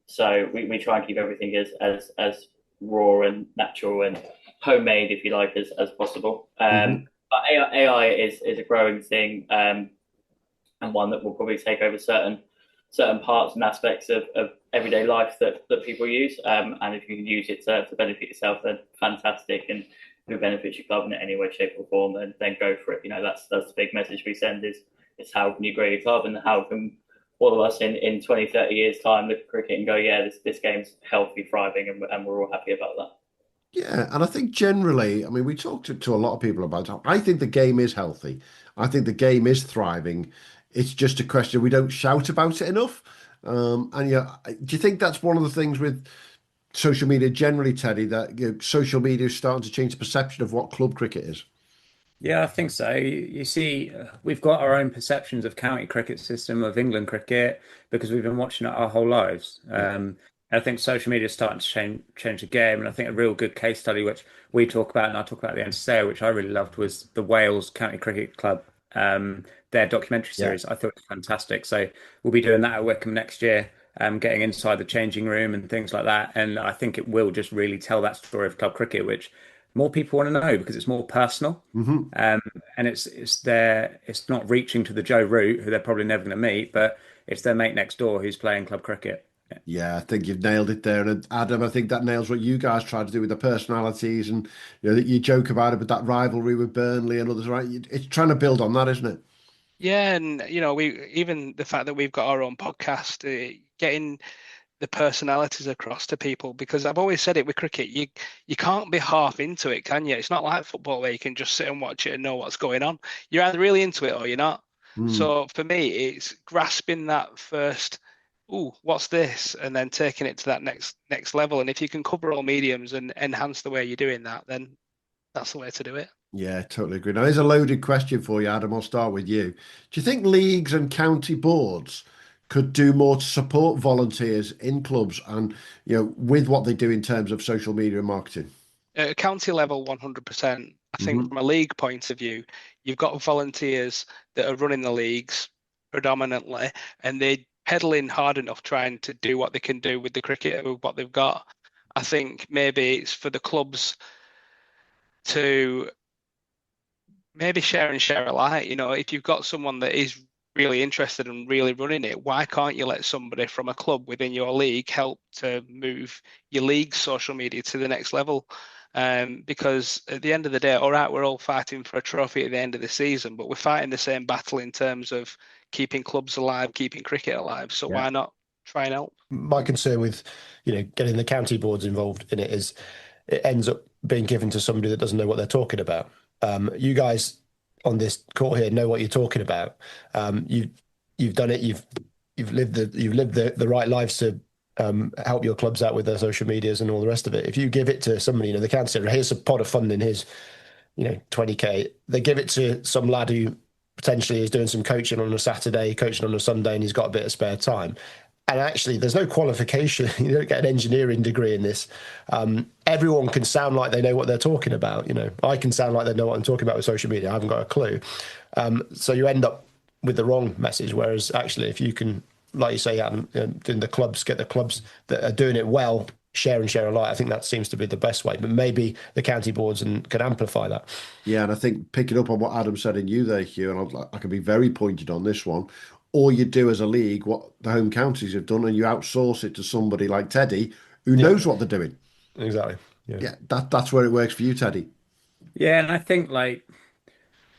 So we try and keep everything as raw and natural and homemade, if you like, as possible. But AI is a growing thing, and one that will probably take over certain parts and aspects of everyday life that people use. And if you can use it to benefit yourself, then fantastic. And if it benefits your club in any way, shape, or form, then go for it. That's the big message we send is how can you grow your club, and how can all of us in 20, 30 years time look at cricket and go, yeah, this game's healthy, thriving, and we're all happy about that. Yeah, and I think generally, I mean, we talked to a lot of people about it. I think the game is healthy. I think the game is thriving. It's just a question we don't shout about it enough. And yeah, do you think that's one of the things with social media generally, Teddie, that social media is starting to change the perception of what club cricket is? Yeah, I think so. You see, we've got our own perceptions of county cricket system, of England cricket, because we've been watching it our whole lives. I think social media is starting to change the game. And I think a real good case study, which we talk about, and I talk about the NCCA, which I really loved, was the Wales County Cricket Club, their documentary series. I thought it was fantastic. So we'll be doing that at Wickham next year, getting inside the changing room and things like that. And I think it will just really tell that story of club cricket, which more people want to know because it's more personal. And it's not reaching to the Joe Root, who they're probably never going to meet, but it's their mate next door who's playing club cricket. Yeah, I think you've nailed it there. And Adam, I think that nails what you guys try to do with the personalities, and that you joke about it, but that rivalry with Burnley and others, right? It's trying to build on that, isn't it? Yeah, and we even the fact that we've got our own podcast, getting the personalities across to people, because I've always said it with cricket, you can't be half into it, can you? It's not like football where you can just sit and watch it and know what's going on. You're either really into it or you're not. So for me, it's grasping that first, ooh, what's this? And then taking it to that next level. And if you can cover all mediums and enhance the way you're doing that, then that's the way to do it. Yeah, totally agree. Now, here's a loaded question for you, Adam. I'll start with you. Do you think leagues and county boards could do more to support volunteers in clubs and, with what they do in terms of social media and marketing? At county level, 100%. I think from a league point of view, you've got volunteers that are running the leagues predominantly, and they're pedaling hard enough trying to do what they can do with the cricket, with what they've got. I think maybe it's for the clubs to maybe share alike. If you've got someone that is really interested and really running it, why can't you let somebody from a club within your league help to move your league's social media to the next level? Because at the end of the day, all right, we're all fighting for a trophy at the end of the season, but we're fighting the same battle in terms of keeping clubs alive, keeping cricket alive. So why not try and help? My concern with, getting the county boards involved in it is it ends up being given to somebody that doesn't know what they're talking about. You guys on this court here know what you're talking about. You've done it. You've lived the right lives to help your clubs out with their social medias and all the rest of it. If you give it to somebody, the council, here's a pot of funding, here's 20k. They give it to some lad who potentially is doing some coaching on a Saturday, coaching on a Sunday, and he's got a bit of spare time. And actually, there's no qualification. You don't get an engineering degree in this. Everyone can sound like they know what they're talking about. I can sound like they know what I'm talking about with social media. I haven't got a clue. So you end up with the wrong message. Whereas actually, if you can, like you say, Adam, doing the clubs, get the clubs that are doing it well, share alike. I think that seems to be the best way. But maybe the county boards can amplify that. Yeah, and I think picking up on what Adam said in you there, Hugh, and I can be very pointed on this one. Or you do as a league what the home counties have done, and you outsource it to somebody like Teddie who knows what they're doing. Exactly. Yeah, that's where it works for you, Teddie. Yeah, and I think like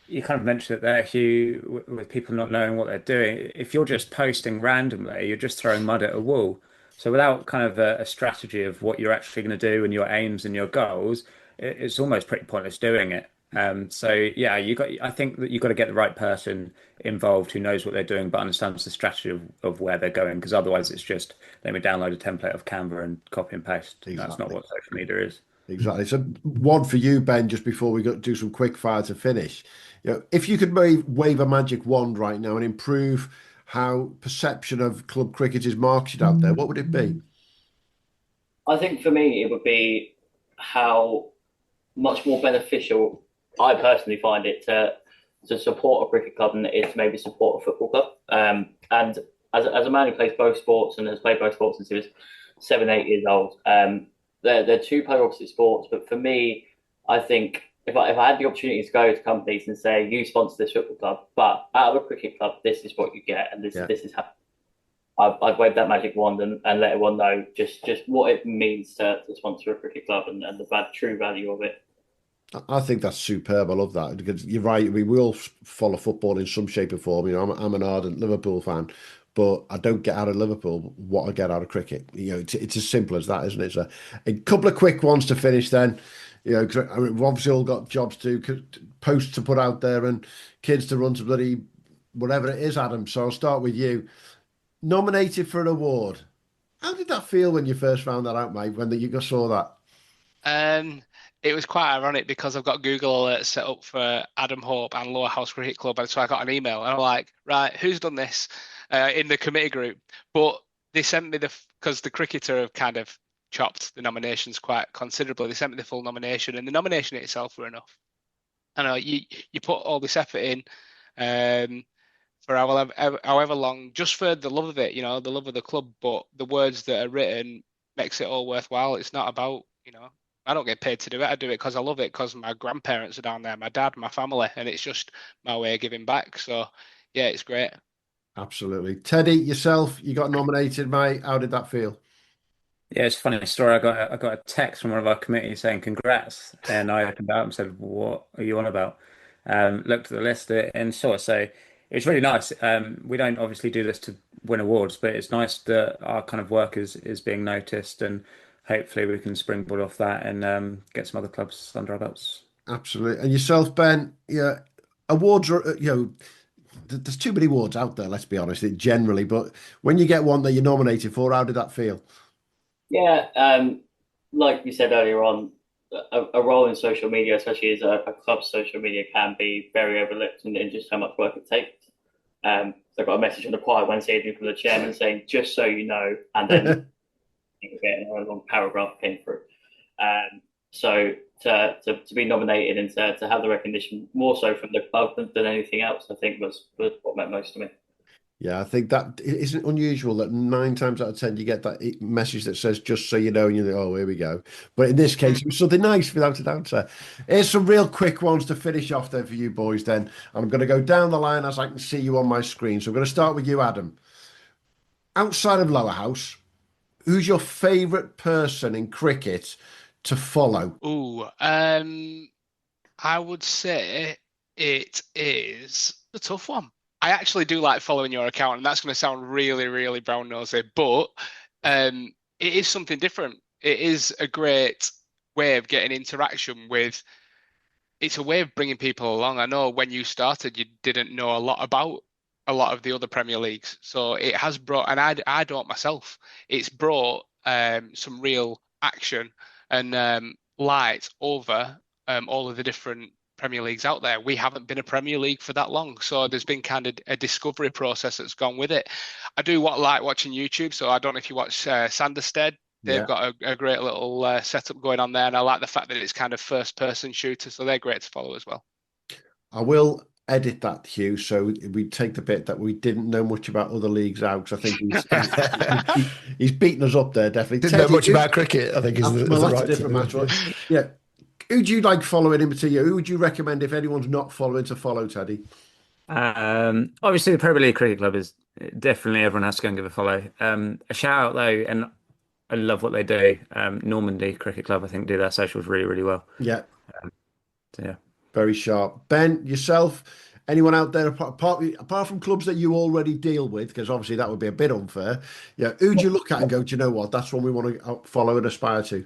you kind of mentioned it there, Hugh, with people not knowing what they're doing. If you're just posting randomly, you're just throwing mud at a wall. So without kind of a strategy of what you're actually going to do and your aims and your goals, it's almost pretty pointless doing it. So yeah, I think that you've got to get the right person involved who knows what they're doing but understands the strategy of where they're going. Because otherwise, it's just let me download a template of Canva and copy and paste. Exactly. That's not what social media is. Exactly. So one for you, Ben, just before we do some quick fire to finish. If you could wave a magic wand right now and improve how perception of club cricket is marketed out there, what would it be? I think for me, it would be how much more beneficial I personally find it to support a cricket club than it is to maybe support a football club. And as a man who plays both sports and has played both sports since he was 7, 8 years old, they're two polar opposite sports. But for me, I think if I had the opportunity to go to companies and say, you sponsor this football club, but out of a cricket club, this is what you get, and this is how. I'd wave that magic wand and let everyone know just what it means to sponsor a cricket club and the true value of it. I think that's superb. I love that because you're right. I mean, we all follow football in some shape or form. I'm an ardent Liverpool fan, but I don't get out of Liverpool what I get out of cricket. It's as simple as that, isn't it? So, a couple of quick ones to finish then. Cause we've obviously all got jobs to posts to put out there and kids to run to bloody whatever it is, Adam. So I'll start with you. Nominated for an award. How did that feel when you first found that out, mate? When you saw that? It was quite ironic because I've got Google Alerts set up for Adam Hope and Lowerhouse Cricket Club, and so I got an email, and I'm like, right, who's done this in the committee group? But they sent me because the cricketer have kind of chopped the nominations quite considerably. They sent me the full nomination, and the nomination itself were enough. I know you put all this effort in for however long, just for the love of it, the love of the club. But the words that are written makes it all worthwhile. It's not about, I don't get paid to do it. I do it because I love it, because my grandparents are down there, my dad, my family, and it's just my way of giving back. So yeah, it's great. Absolutely. Teddie, yourself, you got nominated, mate. How did that feel? Yeah, it's a funny story. I got a text from one of our committees saying congrats, and I opened up and said, "What are you on about?" Looked at the list and saw it. So it's really nice. We don't obviously do this to win awards, but it's nice that our kind of work is being noticed, and hopefully we can springboard off that and get some other clubs under our belts. Absolutely. And yourself, Ben? Yeah, awards are there's too many awards out there. Let's be honest, generally. But when you get one that you're nominated for, how did that feel? Yeah, like we said earlier on, a role in social media, especially as a club's social media, can be very overlooked in just how much work it takes. So I got a message on the quiet Wednesday evening from the chairman saying, "Just so you know," and then a long paragraph came through. So to be nominated and to have the recognition more so from the club than anything else, I think was what meant most to me. Yeah, I think that it isn't unusual that 9 times out of 10 you get that message that says, "Just so you know," and you think, "Oh, here we go." But in this case, it was something nice, without a doubt. Here's some real quick ones to finish off then for you boys then. And I'm going to go down the line as I can see you on my screen. So I'm going to start with you, Adam. Outside of Lowerhouse, who's your favourite person in cricket to follow? Ooh, I would say it is a tough one. I actually do like following your account, and that's going to sound really, really brown nosy, but it is something different. It is a great way of getting interaction with. It's a way of bringing people along. I know when you started, you didn't know a lot about a lot of the other Premier Leagues, so it has brought, and I don't myself. It's brought some real action and light over all of the different Premier Leagues out there. We haven't been a Premier League for that long, so there's been kind of a discovery process that's gone with it. I do like watching YouTube, so I don't know if you watch Sanderstead. They've got a great little setup going on there, and I like the fact that it's kind of first-person shooter, so they're great to follow as well. I will edit that, Hugh, so we take the bit that we didn't know much about other leagues out. I think he's beaten us up there, definitely. Didn't know much about cricket, I think, is the that's right a different matter. Yeah. Who do you like following in particular? Who would you recommend if anyone's not following to follow, Teddie? Obviously, the Premier League Cricket Club is definitely, everyone has to go and give a follow. A shout out though, and I love what they do. Normandy Cricket Club, I think, do their socials really, really well. Yeah. Yeah. Very sharp. Ben, yourself, anyone out there, apart from clubs that you already deal with, because obviously that would be a bit unfair, who do you look at and go, do you know what, that's one we want to follow and aspire to?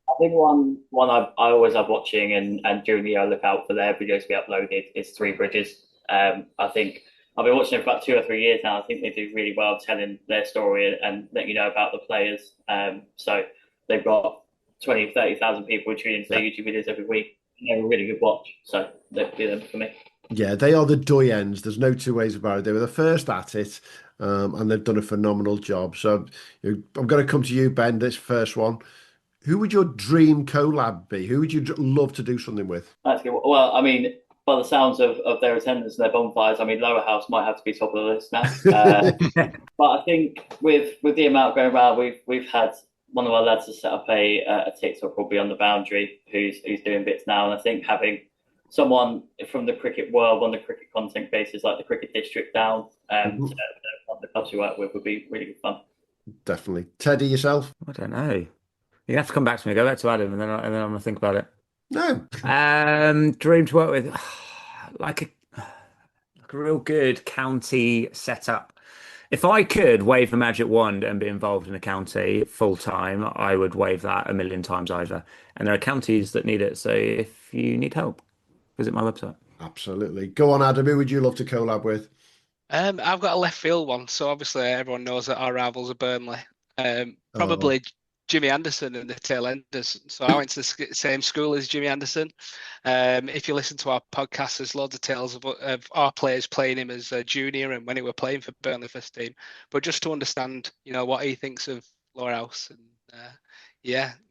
I think one I always love watching and during the year I look out for their videos to be uploaded is Three Bridges. I think I've been watching it for about 2 or 3 years now. I think they do really well telling their story and letting you know about the players. So they've got 20, 30,000 people tuning into their YouTube videos every week. They're a really good watch. So they'd be them for me. Yeah, they are the doyens. There's no two ways about it. They were the first at it, and they've done a phenomenal job. So I'm going to come to you, Ben, this first one. Who would your dream collab be? Who would you love to do something with? That's good. Well, I mean, by the sounds of their attendance and their bonfires, I mean, Lowerhouse might have to be top of the list now. But I think with the amount going around, we've had one of our lads to set up a TikTok called Beyond the Boundary, who's doing bits now. And I think having someone from the cricket world on the cricket content basis, like the Cricket District down, the clubs we work with would be really good fun. Definitely. Teddie, yourself? I don't know. You have to come back to me. Go back to Adam, and then I'm gonna think about it. No. Dream to work with, like a real good county setup. If I could wave a magic wand and be involved in a county full time, I would wave that 1,000,000 times over. And there are counties that need it. So if you need help, visit my website. Absolutely. Go on, Adam. Who would you love to collab with? I've got a left field one. So obviously everyone knows that our rivals are Burnley. Probably Jimmy Anderson and the Tailenders. So I went to the same school as Jimmy Anderson. If you listen to our podcast, there's loads of tales of our players playing him as a junior and when he were playing for Burnley first team. But just to understand, what he thinks of Lowerhouse and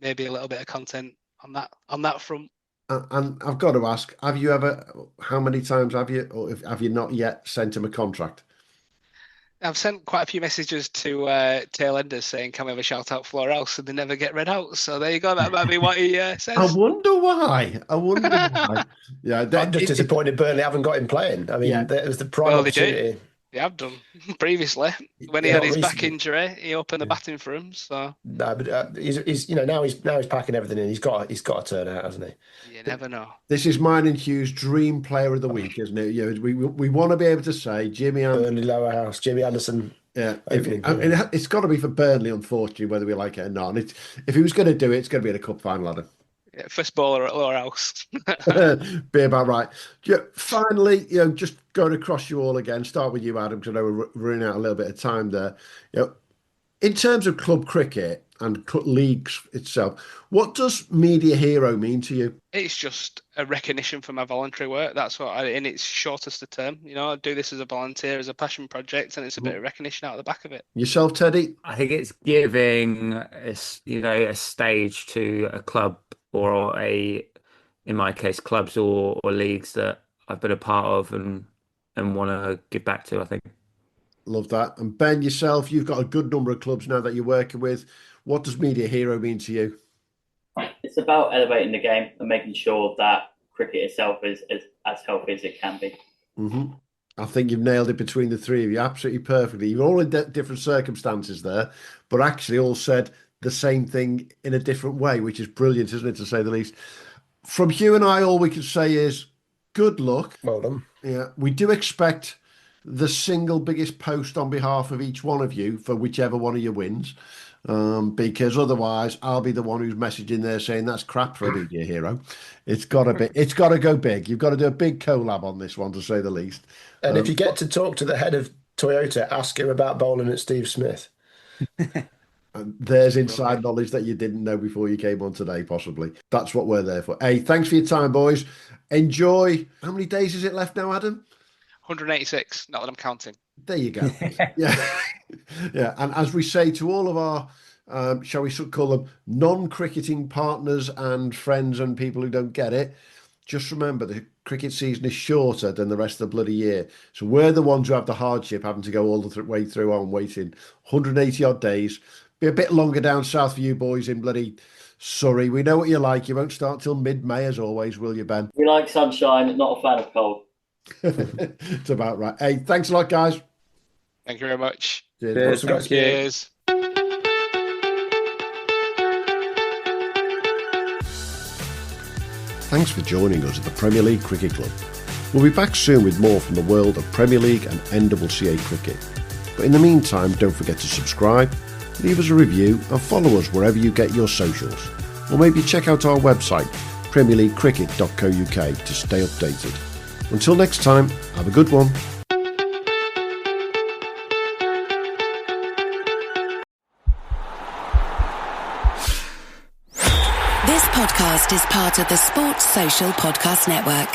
maybe a little bit of content on that front. And I've got to ask, how many times have you, or have you not yet sent him a contract? I've sent quite a few messages to Tailenders saying, can we have a shout out for Lowerhouse? And they never get read out. So there you go. That might be what he says. I wonder why. Yeah, I'm just disappointed Burnley haven't got him playing. I mean, that was the prime opportunity. They have done previously. When he had his back injury, he opened the batting for him. So no, but he's now he's packing everything in. He's got to turn out, hasn't he? You never know. This is mine and Hugh's dream player of the week, isn't it? We want to be able to say Jimmy Anderson, Burnley Lowerhouse, Jimmy Anderson. Yeah, it's got to be for Burnley, unfortunately, whether we like it or not. And if he was going to do it, it's going to be in a cup final, Adam. Yeah, first bowler at Lowerhouse. Be about right. Finally, just going across you all again. Start with you, Adam, because I know we're running out a little bit of time there. In terms of club cricket and leagues itself, what does Media Hero mean to you? It's just a recognition for my voluntary work. That's what, in its shortest of term. I do this as a volunteer, as a passion project, and it's a bit of recognition out of the back of it. Yourself, Teddie? I think it's giving a stage to a club or in my case, clubs or leagues that I've been a part of and want to give back to, I think. Love that. And Ben, yourself, you've got a good number of clubs now that you're working with. What does Media Hero mean to you? It's about elevating the game and making sure that cricket itself is as healthy as it can be. Mm-hmm. I think you've nailed it between the three of you absolutely perfectly. You're all in different circumstances there, but actually all said the same thing in a different way, which is brilliant, isn't it, to say the least. From Hugh and I, all we can say is good luck. Well done. Yeah, we do expect the single biggest post on behalf of each one of you for whichever one of you wins, because otherwise I'll be the one who's messaging there saying that's crap for a Media Hero. It's got to go big. You've got to do a big collab on this one, to say the least. And if you get to talk to the head of Toyota, ask him about bowling at Steve Smith. And there's inside knowledge that you didn't know before you came on today, possibly. That's what we're there for. Hey, thanks for your time, boys. Enjoy. How many days is it left now, Adam? 186, not that I'm counting. There you go. Yeah. Yeah. And as we say to all of our, shall we call them non-cricketing partners and friends and people who don't get it, just remember the cricket season is shorter than the rest of the bloody year. So we're the ones who have the hardship having to go all the way through on waiting 180 odd days. Be a bit longer down south for you boys in bloody Surrey. We know what you like. You won't start till mid-May as always, will you, Ben? We like sunshine, not a fan of cold. It's about right. Hey, thanks a lot, guys. Thank you very much. Cheers. Cheers. thanks for joining us at the Premier League Cricket Club. We'll be back soon with more from the world of Premier League and NCCA cricket. But in the meantime, don't forget to subscribe, leave us a review and follow us wherever you get your socials. Or maybe check out our website, premierleaguecricket.co.uk, to stay updated. Until next time, have a good one. This podcast is part of the Sports Social Podcast Network.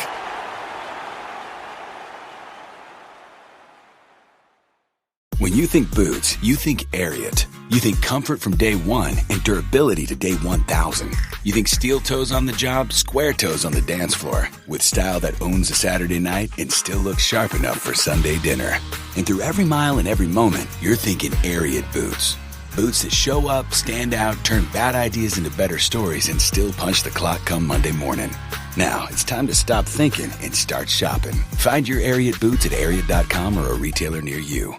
When you think boots, you think Ariat. You think comfort from day one and durability to day 1,000. You think steel toes on the job, square toes on the dance floor. With style that owns a Saturday night and still looks sharp enough for Sunday dinner. And through every mile and every moment, you're thinking Ariat boots. Boots that show up, stand out, turn bad ideas into better stories, and still punch the clock come Monday morning. Now, it's time to stop thinking and start shopping. Find your Ariat boots at Ariat.com or a retailer near you.